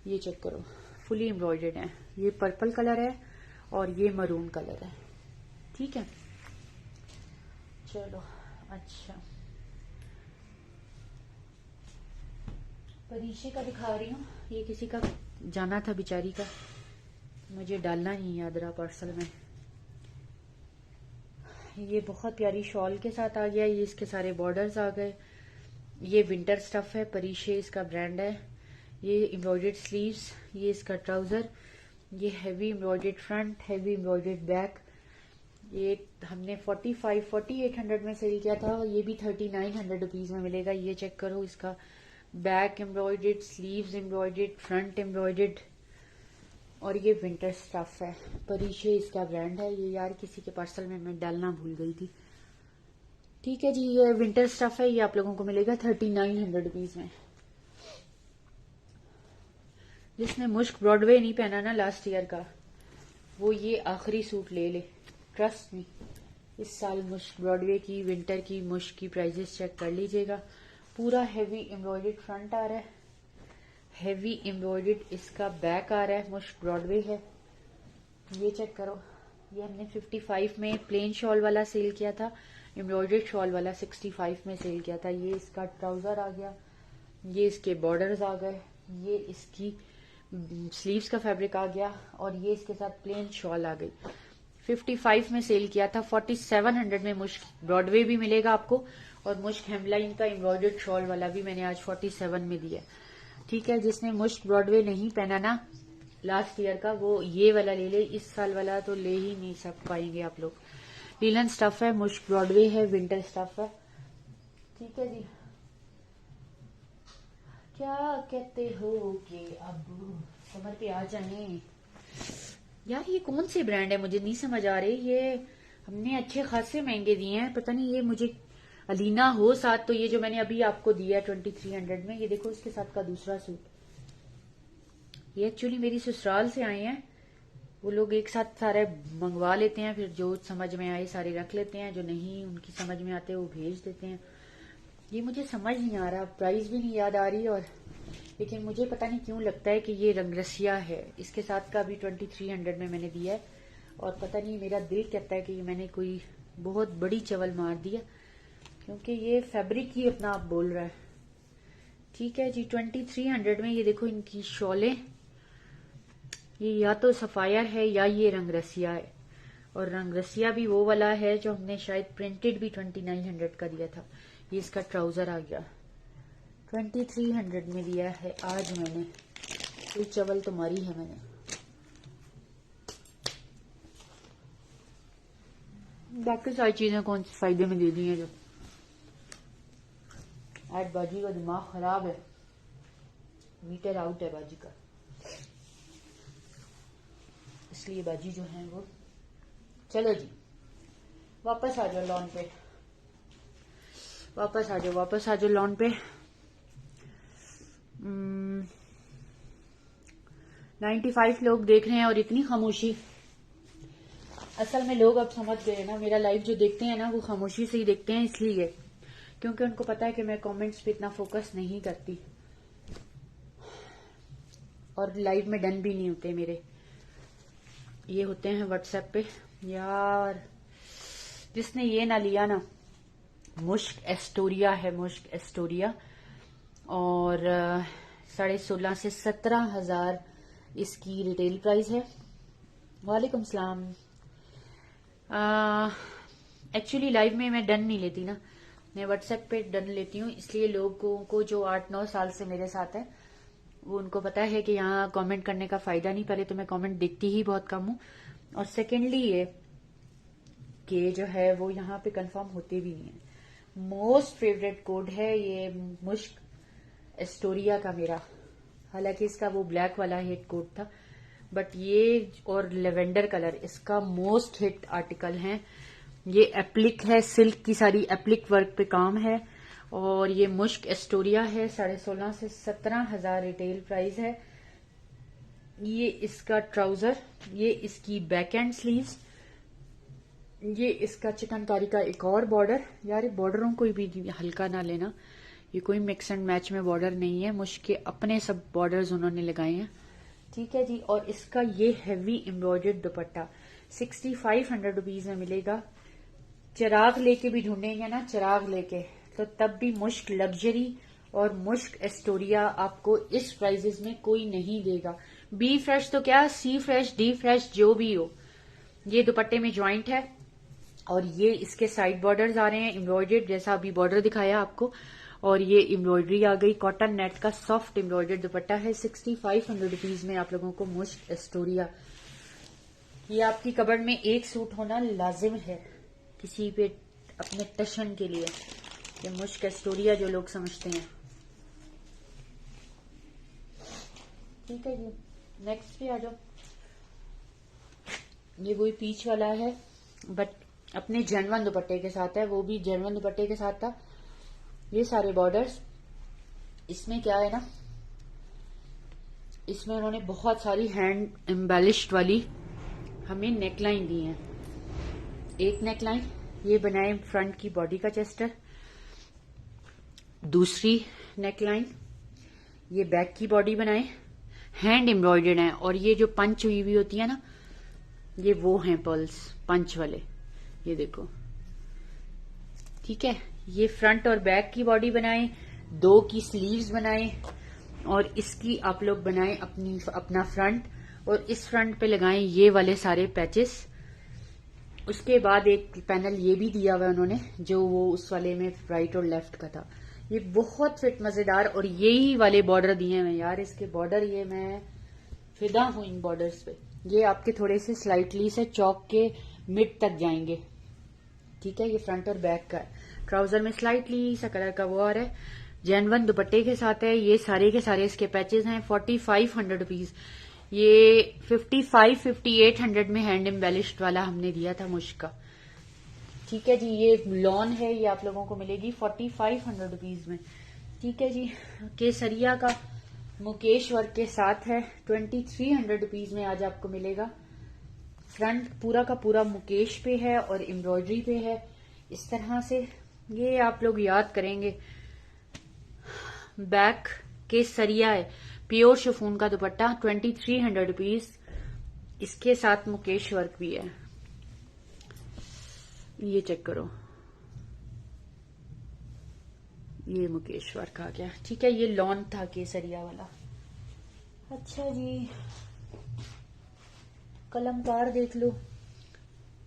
ये चेक करो, फुली एम्ब्रॉयडर्ड है। ये पर्पल कलर है और ये मरून कलर है। ठीक है, चलो अच्छा, परीक्षे का दिखा रही हूँ। ये किसी का जाना था बेचारी का, मुझे डालना नहीं याद रहा पार्सल में। ये बहुत प्यारी शॉल के साथ आ गया। ये इसके सारे बॉर्डर्स आ गए। ये विंटर स्टफ है, परीशे इसका ब्रांड है। ये एम्ब्रॉयडर्ड स्लीव्स, ये इसका ट्राउजर, ये heavy embroidered front, heavy embroidered back. ये हमने 4800 में सेल किया था, ये भी 3900 रुपीज में मिलेगा। ये चेक करो, इसका back embroidered, sleeves embroidered, front embroidered, और ये विंटर स्टफ है। परीशे इसका ब्रांड है। ये यार किसी के पार्सल में मैं डालना भूल गई थी। ठीक है जी, ये विंटर स्टफ है, ये आप लोगों को मिलेगा 3900 रुपीज में। जिसने मुश्क ब्रॉडवे नहीं पहना ना लास्ट ईयर का, वो ये आखिरी सूट ले ले, ट्रस्ट मी। इस साल मुश्क ब्रॉडवे की विंटर की मुश्क की प्राइजेस चेक कर लीजिएगा। पूरा हैवी एम्ब्रॉयडर्ड फ्रंट आ रहा है, हैवी एम्ब्रॉयडर्ड इसका बैक आ रहा है, मुश्क ब्रॉडवे है। ये चेक करो, ये हमने 55 में प्लेन शॉल वाला सेल किया था, एम्ब्रॉयडर्ड शॉल वाला 65 में सेल किया था। ये इसका ट्राउजर आ गया, ये इसके बॉर्डर्स आ गए, ये इसकी स्लीव्स का फैब्रिक आ गया, और ये इसके साथ प्लेन शॉल आ गई। 55 में सेल किया था, 4700 में मुश्क ब्रॉडवे भी मिलेगा आपको, और मुश्क हेमलाइन का एम्ब्रॉयडर्ड शॉल वाला भी मैंने आज 47 में दिया। ठीक है, जिसने मुश्क ब्रॉडवे नहीं पहना ना लास्ट ईयर का, वो ये वाला ले ले। इस साल वाला तो ले ही नहीं सक पाएंगे आप लोग। लीलन स्टफ है, मुश्क ब्रॉडवे है, विंटर स्टफ है। ठीक है जी, क्या कहते हो कि अब समर पे आ जाए। यार ये कौन से ब्रांड है, मुझे नहीं समझ आ रहे। ये हमने अच्छे खासे महंगे दिए हैं, पता नहीं ये मुझे अलीना हो साथ। तो ये जो मैंने अभी आपको दिया 2300 में, ये देखो इसके साथ का दूसरा सूट। ये एक्चुअली मेरी ससुराल से आए हैं, वो लोग एक साथ सारे मंगवा लेते हैं, फिर जो समझ में आए सारे रख लेते हैं, जो नहीं उनकी समझ में आते वो भेज देते हैं। ये मुझे समझ नहीं आ रहा, प्राइस भी नहीं याद आ रही, और लेकिन मुझे पता नहीं क्यों लगता है कि ये रंगरसिया है। इसके साथ का भी 2300 में मैंने दिया है, और पता नहीं मेरा दिल कहता है कि मैंने कोई बहुत बड़ी चवल मार दी है, क्योंकि ये फैब्रिक ही अपना आप बोल रहा है। ठीक है जी, 2300 में ये देखो इनकी शॉलें, ये या तो सफायर है या ये रंगरसिया है, और रंगरसिया भी वो वाला है जो हमने शायद प्रिंटेड भी 2900 का दिया था। ये इसका ट्राउजर आ गया, 2300 में दिया है आज मैंने। कोई चवल तो मारी है मैंने। बाकी सारी चीजें कौन सी फायदे में दे दी हैं जो। आज बाजी का दिमाग खराब है, मीटर आउट है बाजी का, इसलिए बाजी जो है वो। चलो जी, वापस आ जाओ लॉन पे, वापस आ जाओ लॉन पे। 95 लोग देख रहे हैं और इतनी खामोशी। असल में लोग अब समझ गए ना, मेरा लाइव जो देखते हैं ना वो खामोशी से ही देखते हैं, इसलिए क्योंकि उनको पता है कि मैं कमेंट्स पे इतना फोकस नहीं करती, और लाइव में डन भी नहीं होते मेरे, ये होते हैं व्हाट्सएप पे। यार जिसने ये ना लिया ना, मुश्क एस्टोरिया है, मुश्क एस्टोरिया, और 16.5 से 17,000 इसकी रिटेल प्राइस है। वालेकुम सलाम। एक्चुअली लाइव में मैं डन नहीं लेती ना, मैं व्हाट्सएप पे डन लेती हूँ, इसलिए लोगों को जो 8-9 साल से मेरे साथ है वो उनको पता है कि यहाँ कमेंट करने का फायदा नहीं। पहले तो मैं कमेंट देखती ही बहुत कम हूँ, और सेकेंडली ये कि जो है वो यहाँ पे कंफर्म होते भी नहीं है। मोस्ट फेवरेट कोड है ये मुश्क एस्टोरिया का मेरा। हालांकि इसका वो ब्लैक वाला हिट कोड था, बट ये और लेवेंडर कलर इसका मोस्ट हिट आर्टिकल है। ये एप्लिक है, सिल्क की सारी एप्लिक वर्क पे काम है। और ये मुश्क एस्टोरिया है, 16.5 से 17,000 रिटेल प्राइस है। ये इसका ट्राउजर, ये इसकी बैक एंड स्लीव्स, ये इसका चिकनकारी का एक और बॉर्डर। यार बॉर्डरों को भी हल्का ना लेना, ये कोई मिक्स एंड मैच में बॉर्डर नहीं है, मुश्क के अपने सब बॉर्डर्स उन्होंने लगाए हैं। ठीक है जी। और इसका ये हैवी एम्ब्रॉयडर्ड दुपट्टा 6500 रुपीज में मिलेगा। चिराग लेके भी ढूंढेंगे ना, चिराग लेके, तो तब भी मुश्क लग्जरी और मुश्क एस्टोरिया आपको इस प्राइजेस में कोई नहीं देगा। बी फ्रेश तो क्या, सी फ्रेश, डी फ्रेश, जो भी हो। ये दुपट्टे में ज्वाइंट है और ये इसके साइड बॉर्डर्स आ रहे हैं एम्ब्रॉयडर्ड, जैसा अभी बॉर्डर दिखाया आपको। और ये एम्ब्रॉयडरी आ गई, कॉटन नेट का सॉफ्ट एम्ब्रॉयडर्ड दुपट्टा है। 6500 रुपीज में आप लोगों को मुश्क एस्टोरिया। ये आपकी कबर्ड में एक सूट होना लाजिम है किसी पे अपने टशन के लिए, ये मुश्क एस्टोरिया जो लोग समझते हैं। ठीक है जी, नेक्स्ट पे आ जाओ। ये वही पीच वाला है, बट अपने जेनवन दुपट्टे के साथ है, वो भी जेनवन दुपट्टे के साथ था। ये सारे बॉर्डर्स, इसमें क्या है ना, इसमें उन्होंने बहुत सारी हैंड एम्बेलिश्ड वाली हमें नेकलाइन दी है। एक नेकलाइन ये बनाए फ्रंट की बॉडी का चेस्टर, दूसरी नेकलाइन ये बैक की बॉडी बनाए, हैंड एम्ब्रॉयडर्ड है। और ये जो पंच हुई हुई होती है ना, ये वो हैं पर्ल्स पंच वाले, ये देखो। ठीक है, ये फ्रंट और बैक की बॉडी बनाए, 2 की स्लीव्स बनाए, और इसकी आप लोग बनाए अपना फ्रंट, और इस फ्रंट पे लगाएं ये वाले सारे पैचेस। उसके बाद एक पैनल ये भी दिया हुआ है उन्होंने, जो वो उस वाले में राइट और लेफ्ट का था। ये बहुत फिट मजेदार, और यही वाले बॉर्डर दिए हैं यार, इसके बॉर्डर, ये मैं फिदा हूं इन बॉर्डर्स पे। ये आपके थोड़े से स्लाइटली से चौक के मिड तक जाएंगे। ठीक है, ये फ्रंट और बैक का है। ट्राउजर में स्लाइटली सा कलर का वो आ रहा है, जेनवन दुपट्टे के साथ है। ये सारे के सारे इसके पैचेस हैं। 4500 रुपीज। ये 5800 में हैंड एम्बेलिश्ड वाला हमने दिया था मुश्क का। ठीक है जी, ये लॉन है, ये आप लोगों को मिलेगी 4500 रुपीज में। ठीक है जी, केसरिया का मुकेश वर्क के साथ है, 2300 रुपीज में आज आपको मिलेगा। फ्रंट पूरा का पूरा मुकेश पे है और एम्ब्रॉयडरी पे है इस तरह से। ये आप लोग याद करेंगे। बैक केसरिया है, प्योर शिफॉन का दुपट्टा, 2300 रुपीज। इसके साथ मुकेश वर्क भी है, ये चेक करो, ये मुकेश वर्क आ गया। ठीक है, ये लॉन था केसरिया वाला। अच्छा जी, कलमकार देख लो,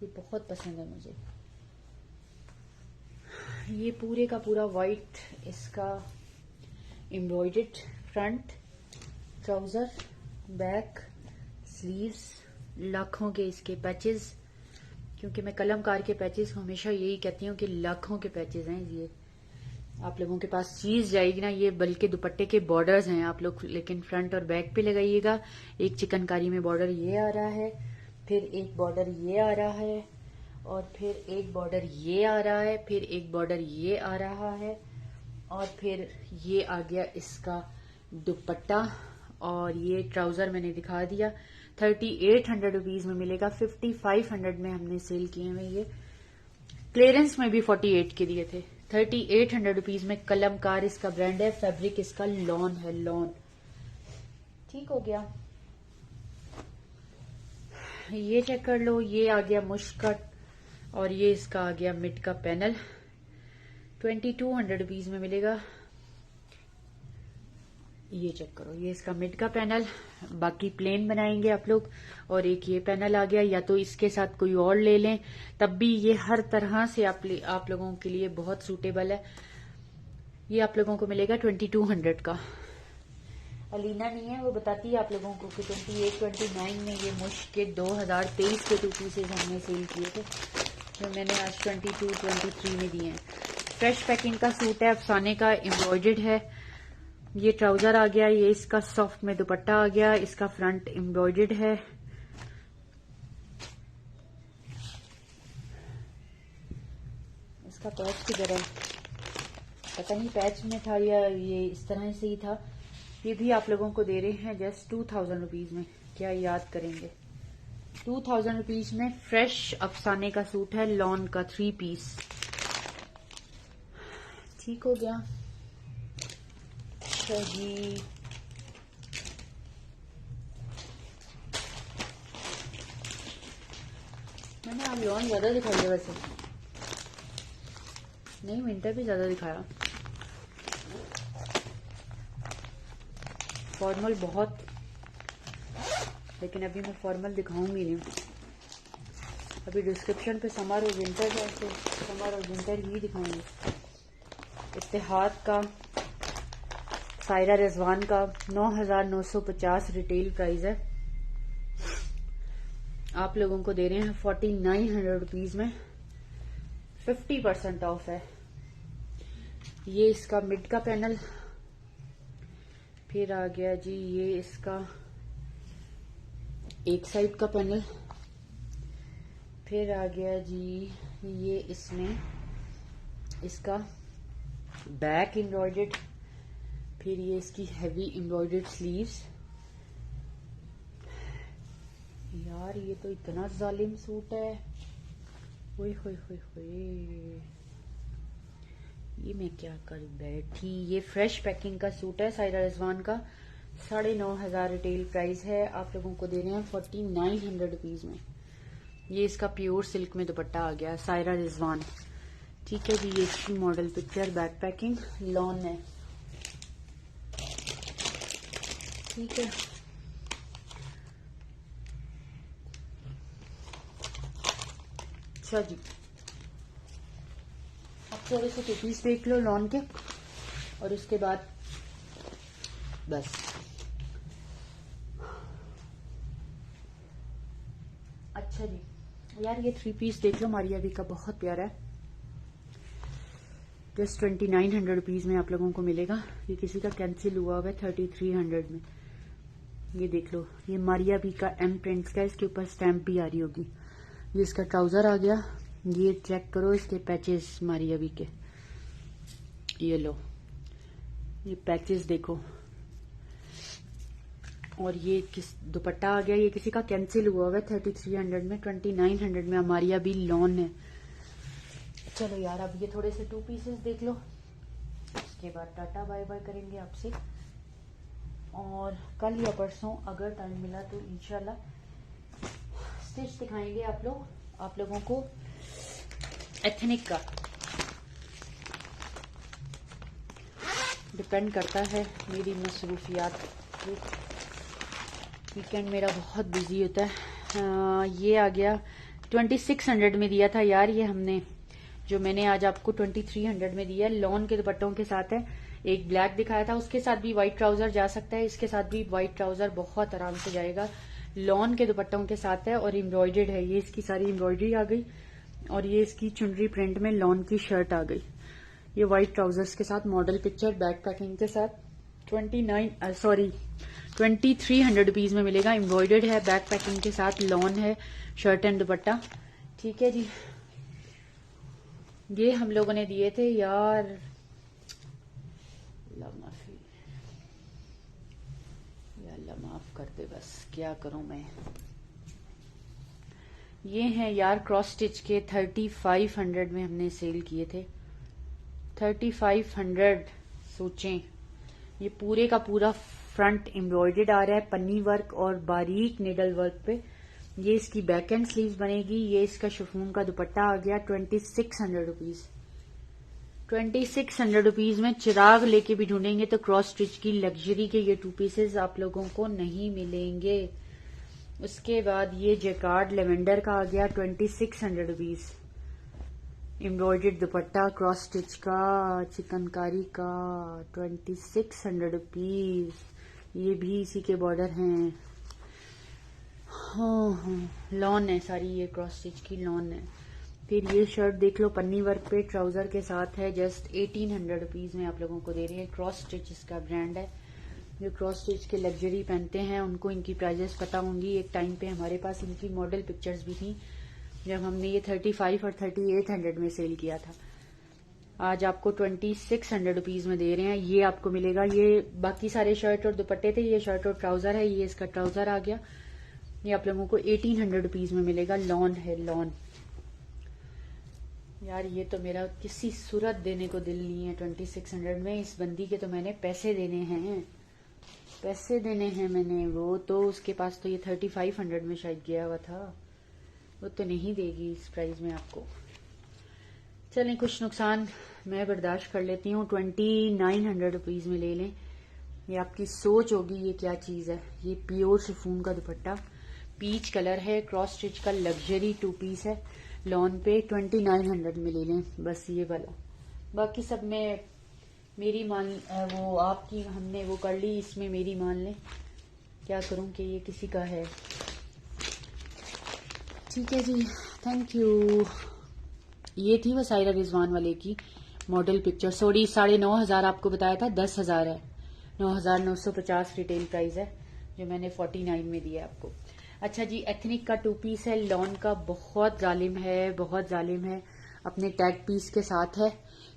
ये बहुत पसंद है मुझे। ये पूरे का पूरा वाइट, इसका embroidered front, trouser, back, sleeves, लाखों के इसके पैचेस, क्योंकि मैं कलमकार के पैचेस हमेशा यही कहती हूँ कि लाखों के पैचेस हैं। ये आप लोगों के पास चीज जाएगी ना, ये बल्कि दुपट्टे के बॉर्डर्स हैं आप लोग, लेकिन फ्रंट और बैक पे लगाइएगा। एक चिकनकारी में बॉर्डर ये आ रहा है, फिर एक बॉर्डर ये आ रहा है, और फिर एक बॉर्डर ये आ रहा है, फिर एक बॉर्डर ये आ रहा है, और फिर ये आ गया इसका दुपट्टा। और ये ट्राउजर मैंने दिखा दिया, 3800 रुपीज में मिलेगा। 5500 में हमने सेल किए हुए, ये क्लियरेंस में भी 48 के दिए थे। 3800 रुपीज में कलमकार इसका ब्रांड है, फैब्रिक इसका लॉन है, लॉन। ठीक हो गया, ये चेक कर लो। ये आ गया मुश्क, और ये इसका आ गया मिड का पैनल, 2200 रुपीज में मिलेगा। ये चेक करो, ये इसका मिड का पैनल, बाकी प्लेन बनाएंगे आप लोग। और एक ये पैनल आ गया, या तो इसके साथ कोई और ले लें, तब भी ये हर तरह से आप लोगों के लिए बहुत सूटेबल है। ये आप लोगों को मिलेगा 2200 का। अलीना नहीं है, वो बताती है आप लोगों को कि 28-29 में ये मुश्क के 2023 के 2 पीसेज हमने सेल किए थे, जो मैंने आज 22-23 में दिए हैं। फ्रेश पैकिंग का सूट है, अफसाने का, एम्ब्रॉयडर्ड है। ये ट्राउजर आ गया, ये इसका सॉफ्ट में दुपट्टा आ गया, इसका फ्रंट एम्ब्रॉयडर्ड है। इसका पैच किधर है, पता नहीं पैच में था या ये इस तरह से ही था। ये भी आप लोगों को दे रहे हैं जस्ट 2000 रुपीज में। क्या याद करेंगे, 2000 रुपीज में फ्रेश अफसाने का सूट है, लॉन का 3 पीस। ठीक हो गया। अच्छा जी, मैंने आज लॉन ज्यादा दिखाई है वैसे, नहीं विंटर भी ज्यादा दिखाया। फॉर्मल बहुत, लेकिन अभी मैं फॉर्मल दिखाऊंगी नहीं। अभी डिस्क्रिप्शन पे समर और विंटर है, तो समर और विंटर ही दिखाऊंगी। इत्तेहाद का, सायरा रिजवान का 9950 रिटेल प्राइस है। आप लोगों को दे रहे हैं 4900 रुपीज में, 50% ऑफ है। ये इसका मिड का पैनल, फिर आ गया जी ये इसका एक साइड का पैनल, फिर आ गया जी ये इसमें इसका बैक एम्ब्रॉयडर्ड, फिर ये इसकी हैवी एम्ब्रॉयडर्ड स्लीव्स। यार ये तो इतना जालिम सूट है, ओए होए होए होए, ये मैं क्या कर बैठी। ये फ्रेश पैकिंग का सूट है, सायरा रिजवान का, 9500 रिटेल प्राइस है। आप लोगों को दे रहे हैं 4900 रुपीज में। ये इसका प्योर सिल्क में दुपट्टा आ गया, सायरा रिजवान। ठीक है जी, ये इसकी model picture, back packing, lawn है। ठीक है, अच्छा जी, अब थोड़े से टोपीज देख लो लॉन के, और उसके बाद बस। अच्छा जी, यार ये 3 पीस देख लो, मारिया भी का बहुत प्यारा है, जस्ट 2900 रुपीज में आप लोगों को मिलेगा। ये किसी का कैंसिल हुआ हुआ है 3300 में। ये देख लो, ये मारिया बी का एम प्रिंट्स का, इसके ऊपर स्टैम्प भी आ रही होगी। ये इसका ट्राउजर आ गया, ये चेक करो इसके पैचेस मारिया बी के, ये लो ये पैचेस देखो। और ये किस दुपट्टा आ गया, ये किसी का कैंसिल हुआ हुआ है 3300 में, 2900 में मारिया बी लॉन है। चलो यार, अब ये थोड़े से 2 पीसेस देख लो, उसके बाद टाटा बाय बाय करेंगे आपसे। और कल या परसों अगर टाइम मिला तो इंशाल्लाह स्टिच दिखाएंगे आप लोगों को एथनिक का। डिपेंड करता है मेरी मसरूफियात। वीकेंड मेरा बहुत बिजी होता है। ये आ गया 2600 में दिया था यार, ये हमने जो मैंने आज आपको 2300 में दिया, लॉन के दुपट्टों के साथ है। एक ब्लैक दिखाया था, उसके साथ भी व्हाइट ट्राउजर जा सकता है, इसके साथ भी व्हाइट ट्राउजर बहुत आराम से जाएगा। लॉन के दुपट्टों के साथ है और एम्ब्रॉयडर्ड है। ये इसकी सारी एम्ब्रॉयडरी आ गई और ये इसकी चुनरी प्रिंट में लॉन की शर्ट आ गई। ये व्हाइट ट्राउजर्स के साथ, मॉडल पिक्चर, बैक पैकिंग के साथ 2300 रुपीज में मिलेगा। एम्ब्रॉयडर्ड है, बैक पैकिंग के साथ, लॉन है, शर्ट एंड दुपट्टा। ठीक है जी, ये हम लोगों ने दिए थे यार, माफी या अल्लाह माफ कर दे, बस क्या करूं मैं। ये हैं यार क्रॉस स्टिच के, 3500 में हमने सेल किए थे, 3500। सोचें, ये पूरे का पूरा फ्रंट एम्ब्रॉयडर्ड आ रहा है, पन्नी वर्क और बारीक निडल वर्क पे। ये इसकी बैक एंड स्लीव्स बनेगी। ये इसका शिफॉन का दुपट्टा आ गया, 2600 रुपीज। 2600 रुपीज में चिराग लेके भी ढूंढेंगे तो क्रॉस स्टिच की लग्जरी के ये 2 पीसेस आप लोगों को नहीं मिलेंगे। उसके बाद ये जैकार्ड लेवेंडर का आ गया, 2600 रुपीज। एम्ब्रॉयडर्ड दुपट्टा क्रॉस स्टिच का, चिकनकारी का, 2600 रुपीज। ये भी इसी के बॉर्डर हैं। हाँ, लॉन है सारी, ये क्रॉस स्टिच की लॉन है। फिर ये शर्ट देख लो, पन्नी वर्क पे ट्राउजर के साथ है, जस्ट 1800 रुपीज में आप लोगों को दे रहे हैं। क्रॉस स्टिच इसका ब्रांड है। जो क्रॉस स्टिच के लग्जरी पहनते हैं उनको इनकी प्राइजेस पता होंगी। एक टाइम पे हमारे पास इनकी मॉडल पिक्चर्स भी थी जब हमने ये 35 और 3800 में सेल किया था। आज आपको 2600 रुपीज में दे रहे हैं। ये आपको मिलेगा, ये बाकी सारे शर्ट और दुपट्टे थे, ये शर्ट और ट्राउजर है, ये इसका ट्राउजर आ गया। ये आप लोगों को 1800 रुपीज में मिलेगा। लॉन है, लॉन। यार ये तो मेरा किसी सूरत देने को दिल नहीं है 2600 में। इस बंदी के तो मैंने पैसे देने हैं, पैसे देने हैं मैंने। वो तो उसके पास तो ये 3500 में शायद गया हुआ था, वो तो नहीं देगी इस प्राइस में आपको। चलें, कुछ नुकसान मैं बर्दाश्त कर लेती हूँ। 2900 रुपीज में ले लें। ये आपकी सोच होगी ये क्या चीज है। ये प्योर शिफॉन का दुपट्टा, पीच कलर है, क्रॉस स्टिच का लग्जरी 2 पीस है, लॉन पे 2900 में ले लें बस ये वाला। बाकी सब में मेरी मान, वो आपकी हमने वो कर ली, इसमें मेरी मान लें। क्या करूं कि ये किसी का है। ठीक है जी, थैंक यू। ये थी वसायरा रिजवान वाले की मॉडल पिक्चर। सॉरी, 9500 आपको बताया था, 10,000 है। 9950 रिटेल प्राइस है जो मैंने 49 में दिया आपको। अच्छा जी, एथनिक का 2 पीस है, लॉन का। बहुत जालिम है, बहुत जालिम है। अपने टैग पीस के साथ है।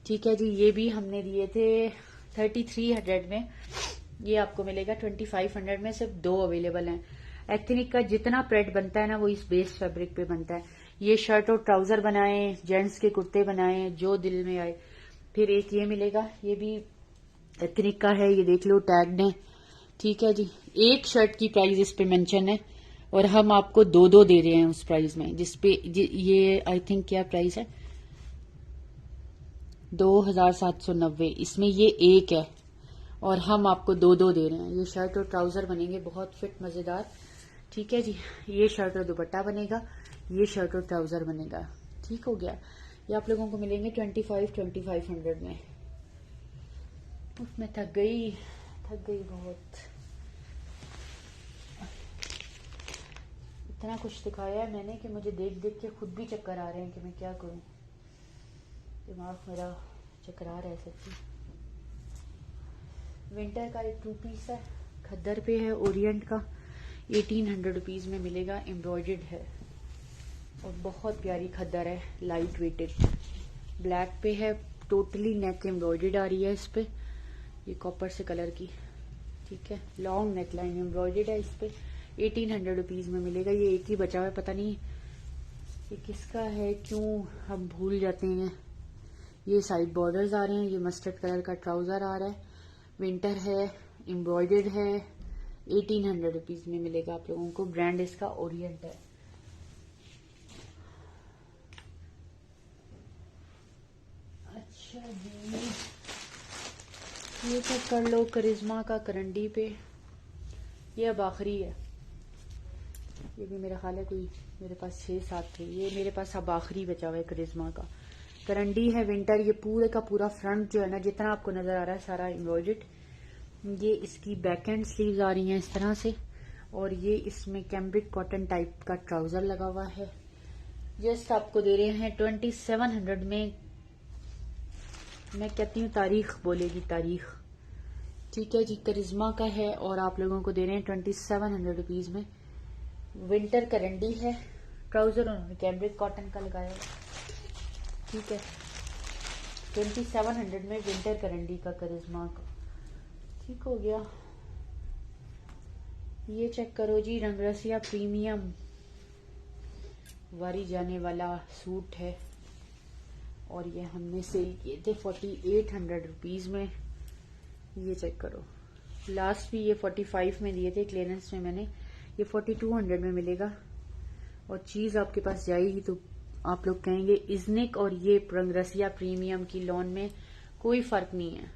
ठीक है जी, ये भी हमने दिए थे 3300 में। ये आपको मिलेगा 2500 में। सिर्फ 2 अवेलेबल हैं। एथनिक का जितना प्रेड बनता है ना वो इस बेस फैब्रिक पे बनता है। ये शर्ट और ट्राउजर बनाए, जेंट्स के कुर्ते बनाए, जो दिल में आए। फिर एक ये मिलेगा, ये भी एथनिक का है, ये देख लो, टैग्ड है। ठीक है जी, एक शर्ट की प्राइस इस पे मेंशन है और हम आपको 2 दे रहे हैं उस प्राइस में, जिसपे ये आई थिंक क्या प्राइस है, 2790। इसमें ये एक है और हम आपको 2 दे रहे हैं। ये शर्ट और ट्राउजर बनेंगे बहुत फिट, मजेदार। ठीक है जी, ये शर्ट और दुपट्टा बनेगा, ये शर्ट और ट्राउजर बनेगा। ठीक हो गया। ये आप लोगों को मिलेंगे 2500 में। मैं थक गई बहुत। इतना कुछ दिखाया है मैंने कि मुझे देख देख के खुद भी चक्कर आ रहे हैं कि मैं क्या करूं। दिमाग मेरा चकरा रहा है सच्ची। विंटर का एक 2 पीस है, खद्दर पे है, ओरिएंट का। 1800 रुपीज में मिलेगा। एम्ब्रॉयडर्ड है और बहुत प्यारी खद्दर है, लाइट वेटेड। ब्लैक पे है, टोटली नेक एम्ब्रॉयडर्ड आ रही है इस पे, ये कॉपर से कलर की। ठीक है, लॉन्ग नेक लाइन एम्ब्रॉयडर्ड है इस पे। 1800 रुपीज में मिलेगा। ये एक ही बचा हुआ है, पता नहीं ये किसका है, क्यों हम भूल जाते हैं। ये साइड बॉर्डर्स आ रहे हैं। ये मस्टर्ड कलर का ट्राउजर आ रहा है, विंटर है, एम्ब्रॉयडर्ड है। 1800 रुपीज में मिलेगा आप लोगों को। ब्रांड इसका ओरिएंट है। अच्छा जी, ये चेक कर लो, करिश्मा का करंडी पे। ये अब आखिरी है। ये भी मेरा ख्याल है कोई मेरे पास 6-7 थे, ये मेरे पास अब आखिरी बचा हुआ है करिश्मा का। करंडी है, विंटर। ये पूरे का पूरा फ्रंट जो है ना, जितना आपको नजर आ रहा है सारा एम्ब्रॉयडर्ड। ये इसकी बैक एंड स्लीव्स आ रही हैं इस तरह से, और ये इसमें कैम्ब्रिक कॉटन टाइप का ट्राउजर लगा हुआ है। जस्ट आपको दे रहे हैं 2700 में। मैं कहती हूँ तारीख बोलेगी, तारीख। ठीक है जी, करिश्मा का है और आप लोगों को दे रहे हैं 2700 रुपीज में। विंटर करंडी है, ट्राउजर उन्होंने कैम्ब्रिक कॉटन का लगाया है। ठीक है, 2700 में विंटर करंडी का करिश्मा का। ठीक हो गया। ये चेक करो जी, रंगरसिया प्रीमियम वारी जाने वाला सूट है और ये हमने सेल किए थे 4800 रुपीज में। ये चेक करो, लास्ट भी ये 45 में दिए थे क्लियरेंस में मैंने। ये 4200 में मिलेगा और चीज आपके पास जाएगी तो आप लोग कहेंगे इजनिक और ये रंगरसिया प्रीमियम की लॉन में कोई फर्क नहीं है।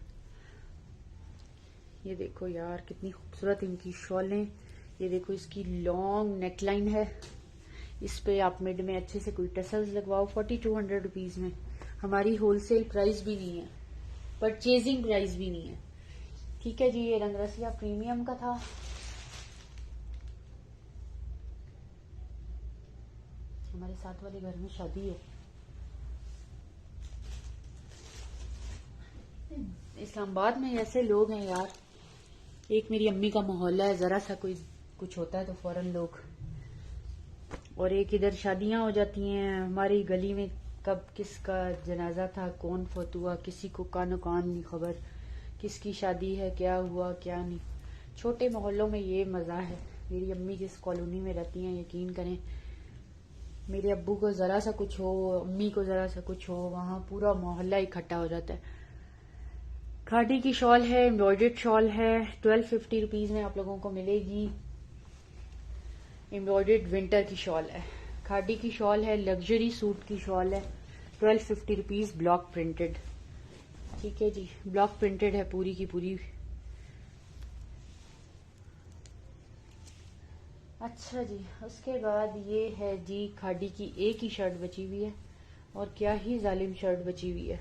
ये देखो यार कितनी खूबसूरत इनकी शॉलें। ये देखो इसकी लॉन्ग नेकलाइन है, इस पे आप मिड में अच्छे से कोई टसल्स लगवाओ। 4200 रुपीज में। हमारी होलसेल प्राइस भी नहीं है, परचेजिंग प्राइस भी नहीं है। ठीक है जी, ये रंगरसिया प्रीमियम का था। हमारे साथ वाले घर में शादी है, इस्लामाबाद में ऐसे लोग हैं यार, एक मेरी अम्मी का मोहल्ला है, जरा सा कोई कुछ होता है तो फौरन लोग, और एक इधर शादियां हो जाती हैं। हमारी गली में कब किसका जनाजा था, कौन फौत हुआ, किसी को कानो कान नहीं खबर, किसकी शादी है, क्या हुआ क्या नहीं। छोटे मोहल्लों में ये मजा है। मेरी अम्मी जिस कॉलोनी में रहती हैं, यकीन करें, मेरे अब्बू को जरा सा कुछ हो, अम्मी को जरा सा कुछ हो, वहां पूरा मोहल्ला इकट्ठा हो जाता है। खादी की शॉल है, एम्ब्रॉयडर्ड शॉल है, 1250 रुपीज में आप लोगों को मिलेगी। एम्ब्रॉयडर्ड विंटर की शॉल है, खादी की शॉल है, लग्जरी सूट की शॉल है, 1250 रुपीज, ब्लॉक प्रिंटेड। ठीक है जी, ब्लॉक प्रिंटेड है पूरी की पूरी। अच्छा जी, उसके बाद ये है जी खादी की एक ही शर्ट बची हुई है, और क्या ही जालिम शर्ट बची हुई है,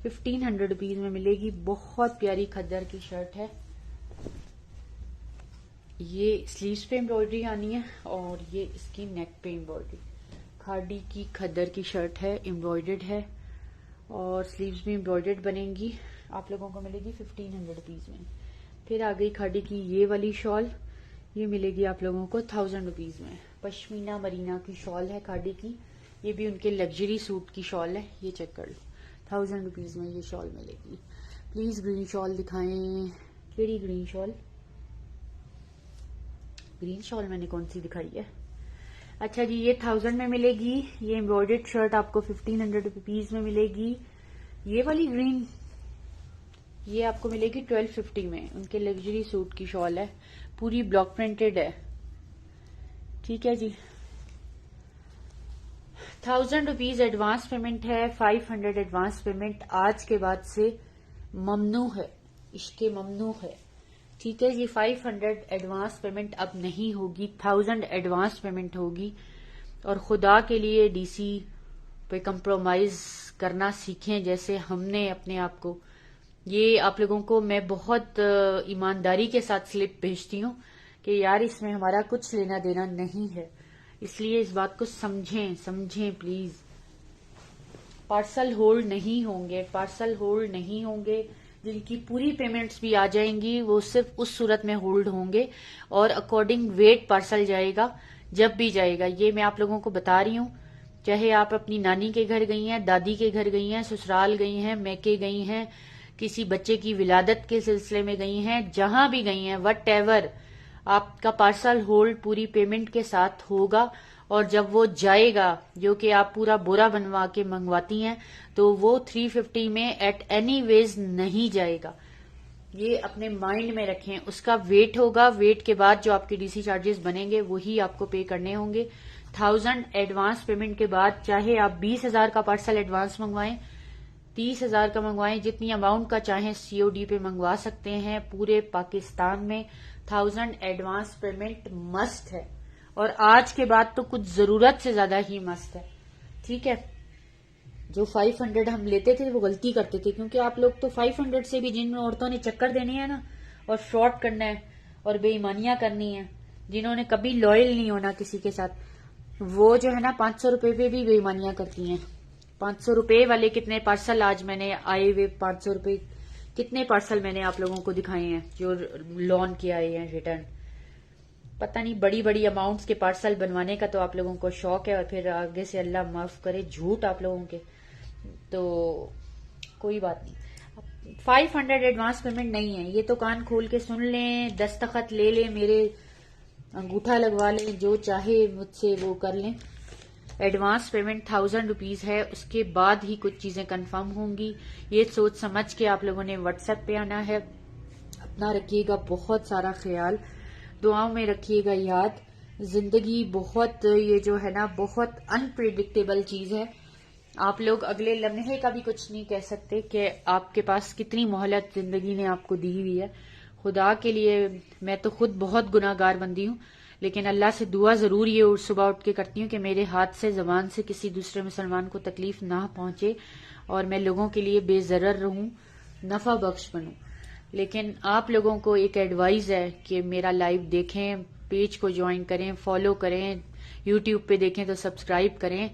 1500 रुपीज में मिलेगी। बहुत प्यारी खद्दर की शर्ट है। ये स्लीव्स पे एम्ब्रॉयडरी आनी है, और ये इसकी नेक पे एम्ब्रॉयडरी। खादी की खद्दर की शर्ट है, एम्ब्रॉयडर्ड है, और स्लीव्स भी एम्ब्रॉयडर्ड बनेंगी। आप लोगों को मिलेगी 1500 रुपीज में। फिर आ गई खादी की ये वाली शॉल, ये मिलेगी आप लोगों को 1000 रुपीज में। पश्मीना मरीना की शॉल है खादी की, ये भी उनके लग्जरी सूट की शॉल है, ये चेक कर लो, 1000 रुपीज में ये शॉल मिलेगी। प्लीज ग्रीन शॉल दिखाएं। केड़ी ग्रीन शॉल? ग्रीन शॉल मैंने कौन सी दिखाई है? अच्छा जी, ये 1000 में मिलेगी। ये एम्ब्रॉयडर्ड शर्ट आपको 1500 रुपीज में मिलेगी। ये वाली ग्रीन, ये आपको मिलेगी 1250 में। उनके लग्जरी सूट की शॉल है, पूरी ब्लॉक प्रिंटेड है। ठीक है जी, 1000 रुपीज एडवांस पेमेंट है, 500 एडवांस पेमेंट आज के बाद से ममनू है, इश्के ममनू है। ठीक है जी, 500 एडवांस पेमेंट अब नहीं होगी, 1000 एडवांस पेमेंट होगी। और खुदा के लिए डीसी पे कंप्रोमाइज करना सीखें, जैसे हमने अपने आप को। ये आप लोगों को मैं बहुत ईमानदारी के साथ स्लिप भेजती हूँ कि यार इसमें हमारा कुछ लेना देना नहीं है, इसलिए इस बात को समझें प्लीज। पार्सल होल्ड नहीं होंगे, पार्सल होल्ड नहीं होंगे। जिनकी पूरी पेमेंट्स भी आ जाएंगी वो सिर्फ उस सूरत में होल्ड होंगे, और अकॉर्डिंग वेट पार्सल जाएगा जब भी जाएगा। ये मैं आप लोगों को बता रही हूँ। चाहे आप अपनी नानी के घर गई हैं, दादी के घर गई हैं, ससुराल गई हैं, मैके गई हैं, किसी बच्चे की विलादत के सिलसिले में गई हैं, जहां भी गई हैं, वट एवर, आपका पार्सल होल्ड पूरी पेमेंट के साथ होगा। और जब वो जाएगा, जो कि आप पूरा बोरा बनवा के मंगवाती हैं, तो वो 350 में एट एनी वेज नहीं जाएगा। ये अपने माइंड में रखें। उसका वेट होगा, वेट के बाद जो आपके डीसी चार्जेस बनेंगे वही आपको पे करने होंगे। 1000 एडवांस पेमेंट के बाद, चाहे आप 20,000 का पार्सल एडवांस मंगवाएं, 30,000 का मंगवाएं, जितनी अमाउंट का चाहें सीओडी पे मंगवा सकते हैं। पूरे पाकिस्तान में 1000 एडवांस पेमेंट मस्ट है, और आज के बाद तो कुछ जरूरत से ज्यादा ही मस्त है। ठीक है, जो 500 हम लेते थे वो गलती करते थे, क्योंकि आप लोग तो 500 से भी, जिन औरतों ने चक्कर देने हैं ना, और फ्रॉड करना है और बेईमानियां करनी है, जिन्होंने कभी लॉयल नहीं होना किसी के साथ, वो जो है ना 500 रुपए पे भी बेईमानियां करती हैं। 500 रुपए वाले कितने पार्सल आज मैंने आए हुए, 500 रुपए कितने पार्सल मैंने आप लोगों को दिखाए हैं जो लॉन के आए हैं रिटर्न। पता नहीं, बड़ी बड़ी अमाउंट्स के पार्सल बनवाने का तो आप लोगों को शौक है, और फिर आगे से अल्लाह माफ करे झूठ आप लोगों के, तो कोई बात नहीं। 500 एडवांस पेमेंट नहीं है, ये तो कान खोल के सुन लें, दस्तखत ले लें, मेरे अंगूठा लगवा लें, जो चाहे मुझसे वो कर लें। एडवांस पेमेंट 1000 रुपीज है, उसके बाद ही कुछ चीजें कंफर्म होंगी। ये सोच समझ के आप लोगों ने व्हाट्सएप पे आना है। अपना रखिएगा बहुत सारा ख्याल, दुआओं में रखिएगा याद। जिंदगी बहुत, ये जो है ना, बहुत अनप्रिडिक्टेबल चीज है। आप लोग अगले लम्हे का भी कुछ नहीं कह सकते कि आपके पास कितनी मोहलत जिंदगी ने आपको दी हुई है। खुदा के लिए मैं तो खुद बहुत गुनाहगार बंदी हूँ, लेकिन अल्लाह से दुआ जरूर ये सुबह उठ के करती हूँ कि मेरे हाथ से, जबान से किसी दूसरे मुसलमान को तकलीफ ना पहुंचे, और मैं लोगों के लिए बेजरर रहूं, नफा बख्श बनूं। लेकिन आप लोगों को एक एडवाइस है कि मेरा लाइव देखें, पेज को ज्वाइन करें, फॉलो करें, यूट्यूब पे देखें तो सब्सक्राइब करें।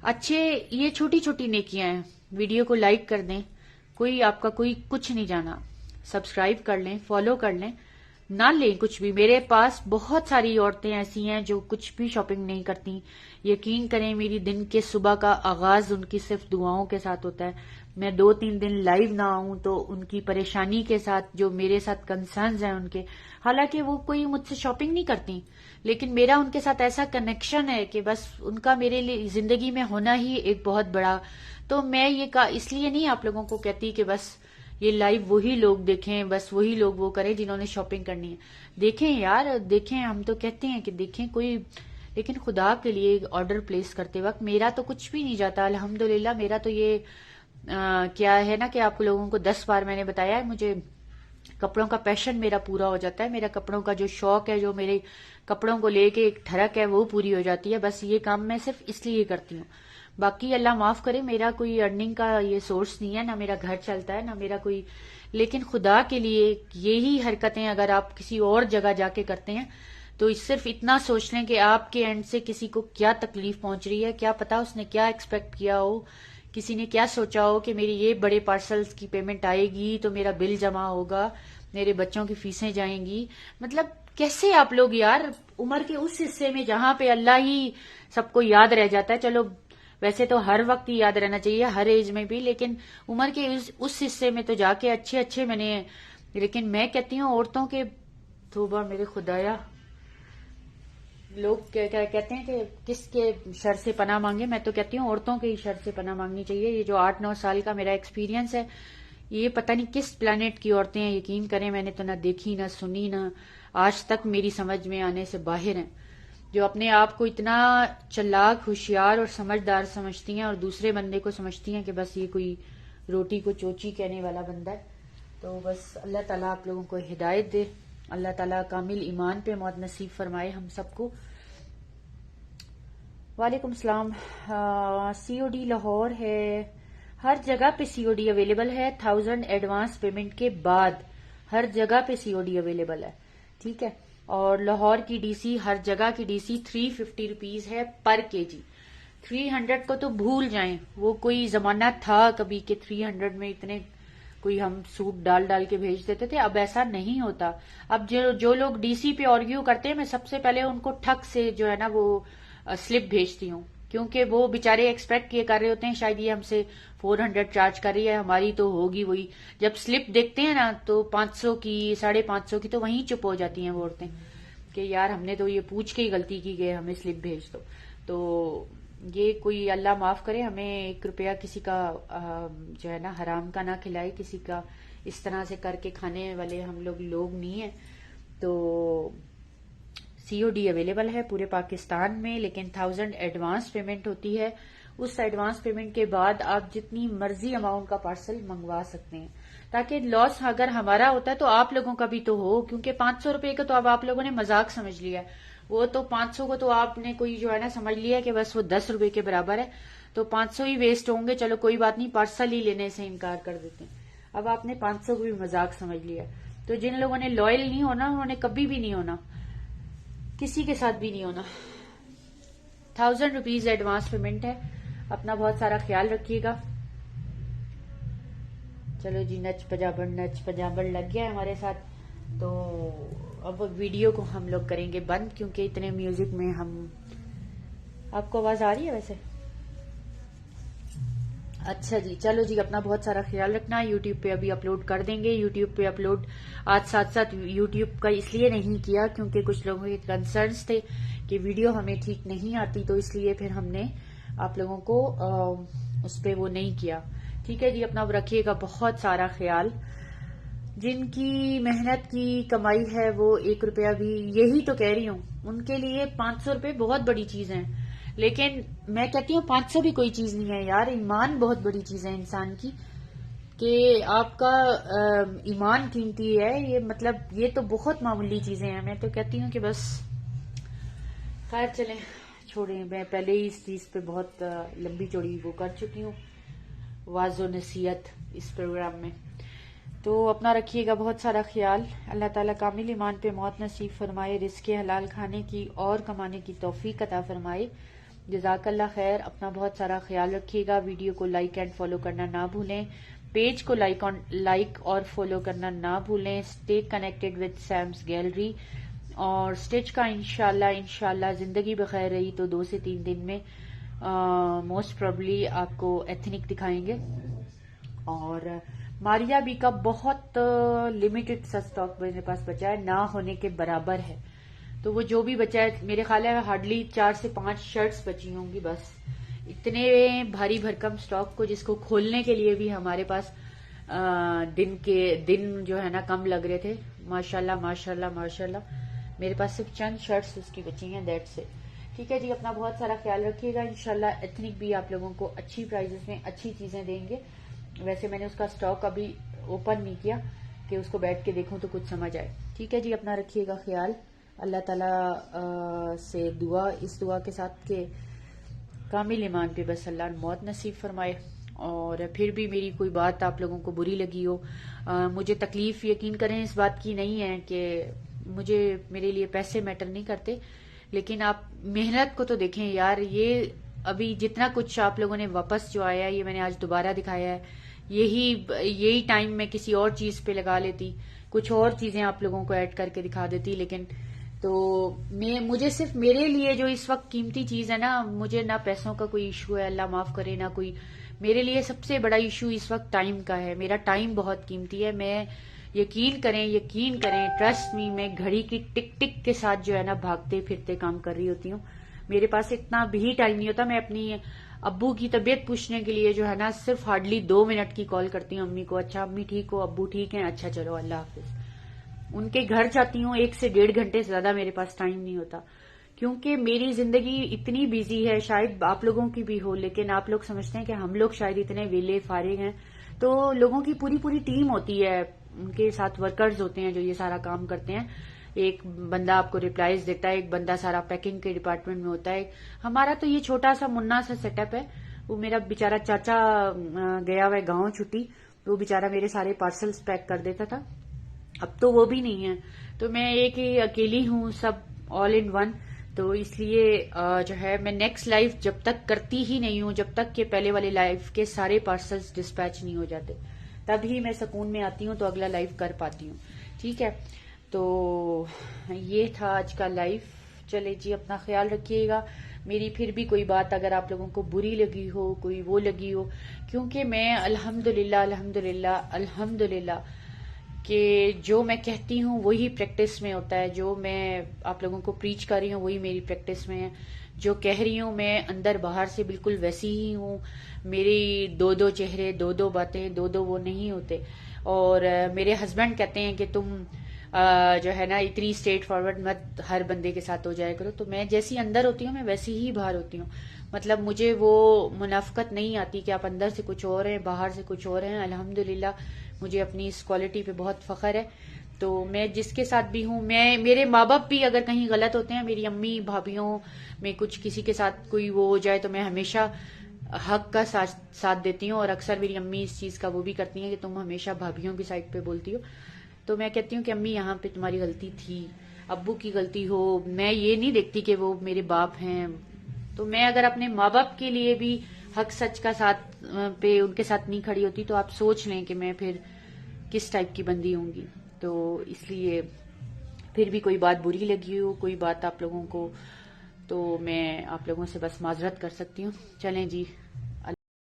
अच्छे, ये छोटी छोटी नेकियां हैं, वीडियो को लाइक कर दें, कोई आपका कोई कुछ नहीं जाना। सब्सक्राइब कर लें, फॉलो कर लें, ना लें कुछ भी। मेरे पास बहुत सारी औरतें ऐसी हैं जो कुछ भी शॉपिंग नहीं करती। यकीन करें, मेरी दिन के सुबह का आगाज उनकी सिर्फ दुआओं के साथ होता है। मैं 2-3 दिन लाइव ना आऊं तो उनकी परेशानी के साथ, जो मेरे साथ कंसर्न्स हैं उनके, हालांकि वो कोई मुझसे शॉपिंग नहीं करती, लेकिन मेरा उनके साथ ऐसा कनेक्शन है कि बस उनका मेरे लिए जिंदगी में होना ही एक बहुत बड़ा। तो मैं ये इसलिए नहीं आप लोगों को कहती कि बस ये लाइव वही लोग देखें, बस वही लोग वो करें जिन्होंने शॉपिंग करनी है। देखें यार, देखें, हम तो कहते हैं कि देखें कोई, लेकिन खुदा के लिए ऑर्डर प्लेस करते वक्त मेरा तो कुछ भी नहीं जाता अल्हम्दुलिल्लाह। मेरा तो ये क्या है ना कि आप लोगों को 10 बार मैंने बताया है, मुझे कपड़ों का पैशन मेरा पूरा हो जाता है। मेरा कपड़ों का जो शौक है, जो मेरे कपड़ों को लेके एक ठरक है, वो पूरी हो जाती है। बस ये काम मैं सिर्फ इसलिए करती हूँ। बाकी अल्लाह माफ करे, मेरा कोई अर्निंग का ये सोर्स नहीं है, ना मेरा घर चलता है, ना मेरा कोई। लेकिन खुदा के लिए यही हरकतें अगर आप किसी और जगह जाके करते हैं तो सिर्फ इतना सोच लें कि आपके एंड से किसी को क्या तकलीफ पहुंच रही है। क्या पता उसने क्या एक्सपेक्ट किया हो, किसी ने क्या सोचा हो कि मेरी ये बड़े पार्सल्स की पेमेंट आएगी तो मेरा बिल जमा होगा, मेरे बच्चों की फीसें जाएंगी। मतलब कैसे आप लोग यार, उम्र के उस हिस्से में जहां पे अल्लाह ही सबको याद रह जाता है। चलो वैसे तो हर वक्त ही याद रहना चाहिए, हर एज में भी, लेकिन उम्र के उस हिस्से में तो जाके अच्छे अच्छे मैंने। लेकिन मैं कहती हूँ औरतों के, तौबा मेरे खुदाया, लोग क्या कहते हैं कि किसके शर से पनाह मांगे। मैं तो कहती हूँ औरतों के ही शर से पनाह मांगनी चाहिए। ये जो 8-9 साल का मेरा एक्सपीरियंस है, ये पता नहीं किस प्लेनेट की औरतें हैं। यकीन करें, मैंने तो ना देखी, ना सुनी, ना आज तक मेरी समझ में आने से बाहर हैं, जो अपने आप को इतना चालाक, होशियार और समझदार समझती हैं और दूसरे बंदे को समझती हैं कि बस ये कोई रोटी को चोची कहने वाला बंदा है। तो बस अल्लाह ताला आप लोगों को हिदायत दे, अल्लाह ताला कामिल ईमान पे मौत नसीब फरमाए हम सबको। वालेकुम सलाम। COD लाहौर है, हर जगह पे COD अवेलेबल है। 1000 एडवांस पेमेंट के बाद हर जगह पे COD अवेलेबल है, ठीक है। और लाहौर की DC, हर जगह की DC 350 रुपीज है पर केजी। 300 को तो भूल जाएं, वो कोई जमाना था कभी के 300 में इतने कोई हम सूट डाल डाल के भेज देते थे। अब ऐसा नहीं होता। अब जो लोग DC पे आर्ग्यू करते हैं, मैं सबसे पहले उनको ठग से जो है ना वो स्लिप भेजती हूँ, क्योंकि वो बेचारे एक्सपेक्ट किए कर रहे होते हैं शायद ये हमसे 400 चार्ज कर रही है, हमारी तो होगी वही। जब स्लिप देखते हैं ना तो 500 की, 550 की, तो वहीं चुप हो जाती हैं वो औरतें कि यार हमने तो ये पूछ के ही गलती की गई, हमें स्लिप भेज दो। तो ये कोई अल्लाह माफ करे, हमें 1 रुपया किसी का जो है ना हराम का ना खिलाए, किसी का इस तरह से करके खाने वाले हम लोग नहीं है। तो COD अवेलेबल है पूरे पाकिस्तान में, लेकिन 1000 एडवांस पेमेंट होती है। उस एडवांस पेमेंट के बाद आप जितनी मर्जी अमाउंट का पार्सल मंगवा सकते हैं, ताकि लॉस अगर हमारा होता है तो आप लोगों का भी तो हो। क्योंकि 500 रुपए का तो अब आप लोगों ने मजाक समझ लिया है, वो तो 500 को तो आपने कोई जो है ना समझ लिया कि बस वो 10 रुपए के बराबर है, तो 500 ही वेस्ट होंगे। चलो कोई बात नहीं, पार्सल ही लेने से इनकार कर देते हैं। अब आपने 500 को भी मजाक समझ लिया। तो जिन लोगों ने लॉयल नहीं होना, उन्होंने कभी भी नहीं होना, किसी के साथ भी नहीं होना। 1000 रुपीज एडवांस पेमेंट है। अपना बहुत सारा ख्याल रखिएगा। चलो जी, नच पजाबड़ लग गया हमारे साथ। तो अब वीडियो को हम लोग करेंगे बंद, क्योंकि इतने म्यूजिक में हम, आपको आवाज आ रही है वैसे? अच्छा जी, चलो जी, अपना बहुत सारा ख्याल रखना। यूट्यूब पे अभी अपलोड कर देंगे। यूट्यूब पे अपलोड आज साथ साथ यूट्यूब का इसलिए नहीं किया क्योंकि कुछ लोगों के कंसर्न्स थे कि वीडियो हमें ठीक नहीं आती, तो इसलिए फिर हमने आप लोगों को उस पे वो नहीं किया। ठीक है जी, अपना रखिएगा बहुत सारा ख्याल। जिनकी मेहनत की कमाई है वो 1 रुपया भी, यही तो कह रही हूँ, उनके लिए 500 रुपए बहुत बड़ी चीज है। लेकिन मैं कहती हूँ 500 भी कोई चीज नहीं है यार। ईमान बहुत बड़ी चीज है इंसान की, कि आपका ईमान कीमती है। ये मतलब ये तो बहुत मामूली चीजें हैं। मैं तो कहती हूँ कि बस खैर चलें, छोड़ें। मैं पहले ही इस चीज पे बहुत लंबी चौड़ी वो कर चुकी हूँ, वाज़ो नसीहत इस प्रोग्राम में। तो अपना रखिएगा बहुत सारा ख्याल। अल्लाह ताला कामिल ईमान पे मौत नसीब फरमाए, रिज़्क़े हलाल खाने की और कमाने की तौफीक अता फरमाए। जज़ाकल्लाह खैर। अपना बहुत सारा ख्याल रखिएगा। वीडियो को लाइक एंड फॉलो करना ना भूलें। पेज को लाइक और फॉलो करना ना भूलें। Stay connected with Sam's gallery. और स्टिच का इंशाल्लाह जिंदगी बखैर रही तो 2 से 3 दिन में मोस्ट प्रोबेबली आपको एथनिक दिखाएंगे। और मारिया बी का बहुत लिमिटेड सा स्टॉक मेरे पास बचा है, ना होने के बराबर है। तो वो जो भी बचा है, मेरे ख्याल है हार्डली 4 से 5 शर्ट्स बची होंगी बस। इतने भारी भरकम स्टॉक को जिसको खोलने के लिए भी हमारे पास दिन जो है ना कम लग रहे थे। माशाल्लाह माशाल्लाह माशाल्लाह मेरे पास सिर्फ चंद शर्ट्स उसकी बची हैं, दैट्स इट। ठीक है जी, अपना बहुत सारा ख्याल रखिएगा। इंशाल्लाह एथनिक भी आप लोगों को अच्छी प्राइजेस में अच्छी चीजें देंगे। वैसे मैंने उसका स्टॉक अभी ओपन नहीं किया कि उसको बैठ के देखूं तो कुछ समझ आए। ठीक है जी, अपना रखिएगा ख्याल। अल्लाह ताला से इस दुआ के साथ के कामिल ईमान पे बस अल्लाह मौत नसीब फरमाए। और फिर भी मेरी कोई बात आप लोगों को बुरी लगी हो, मुझे तकलीफ यकीन करें इस बात की नहीं है कि मेरे लिए पैसे मैटर नहीं करते, लेकिन आप मेहनत को तो देखें यार। ये अभी जितना कुछ आप लोगों ने वापस जो आया है, ये मैंने आज दोबारा दिखाया है। यही टाइम मैं किसी और चीज पे लगा लेती, कुछ और चीजें आप लोगों को ऐड करके दिखा देती, लेकिन तो मुझे सिर्फ मेरे लिए जो इस वक्त कीमती चीज है ना, मुझे ना पैसों का कोई इशू है, अल्लाह माफ करे, ना कोई। मेरे लिए सबसे बड़ा इशू इस वक्त टाइम का है। मेरा टाइम बहुत कीमती है। मैं यकीन करें ट्रस्ट मी, मैं घड़ी की टिक टिक के साथ जो है ना भागते फिरते काम कर रही होती हूँ। मेरे पास इतना भी टाइम नहीं होता। मैं अपनी अब्बू की तबीयत पूछने के लिए जो है ना सिर्फ हार्डली 2 मिनट की कॉल करती हूँ अम्मी को। अच्छा अम्मी ठीक हो, अब्बू ठीक है, अच्छा चलो अल्लाह हाफिज। उनके घर जाती हूँ, 1 से 1.5 घंटे से ज्यादा मेरे पास टाइम नहीं होता, क्योंकि मेरी जिंदगी इतनी बिजी है। शायद आप लोगों की भी हो, लेकिन आप लोग समझते हैं कि हम लोग शायद इतने वेले फारिग हैं। तो लोगों की पूरी टीम होती है, उनके साथ वर्कर्स होते हैं जो ये सारा काम करते हैं। एक बंदा आपको रिप्लाईज देता है, एक बंदा सारा पैकिंग के डिपार्टमेंट में होता है। हमारा तो ये छोटा सा मुन्ना सा सेटअप है। वो मेरा बेचारा चाचा गया हुआ है गाँव छुट्टी, वो बेचारा मेरे सारे पार्सल्स पैक कर देता था। अब तो वो भी नहीं है, तो मैं एक ही अकेली हूँ, सब ऑल इन वन। तो इसलिए जो है मैं नेक्स्ट लाइफ जब तक करती ही नहीं हूँ, जब तक कि पहले वाले लाइफ के सारे पार्सल्स डिस्पैच नहीं हो जाते, तभी मैं सुकून में आती हूँ, तो अगला लाइफ कर पाती हूँ। ठीक है, तो ये था आज का लाइफ। चले जी, अपना ख्याल रखिएगा। मेरी फिर भी कोई बात अगर आप लोगों को बुरी लगी हो, कोई वो लगी हो, क्योंकि मैं अल्हम्दुलिल्लाह कि जो मैं कहती हूँ वही प्रैक्टिस में होता है। जो मैं आप लोगों को प्रीच कर रही हूँ वही मेरी प्रैक्टिस में है। जो कह रही हूँ मैं अंदर बाहर से बिल्कुल वैसी ही हूँ। मेरी 2 चेहरे, 2 बातें, 2 वो नहीं होते। और मेरे हस्बैंड कहते हैं कि तुम जो है ना इतनी स्ट्रेट फॉरवर्ड मत हर बंदे के साथ हो जाया करो। तो मैं जैसी अंदर होती हूँ मैं वैसी ही बाहर होती हूँ। मतलब मुझे वो मुनाफकत नहीं आती कि आप अंदर से कुछ और हैं बाहर से कुछ और हैं। अल्हम्दुलिल्लाह मुझे अपनी इस क्वालिटी पे बहुत फख्र है। तो मैं जिसके साथ भी हूँ, मेरे माँ बाप भी अगर कहीं गलत होते हैं, मेरी अम्मी भाभीियों में कुछ किसी के साथ कोई वो हो जाए, तो मैं हमेशा हक का साथ देती हूँ। और अक्सर मेरी अम्मी इस चीज का वो भी करती हैं कि तुम हमेशा भाभीियों की साइड पे बोलती हो। तो मैं कहती हूँ कि अम्मी यहाँ पे तुम्हारी गलती थी, अब्बू की गलती हो। मैं ये नहीं देखती कि वो मेरे बाप हैं। तो मैं अगर अपने माँ बाप के लिए भी हक सच का साथ पे उनके साथ नहीं खड़ी होती, तो आप सोच लें कि मैं फिर किस टाइप की बंदी होंगी। तो इसलिए फिर भी कोई बात बुरी लगी हो, कोई बात आप लोगों को, तो मैं आप लोगों से बस माजरत कर सकती हूँ। चलें जी,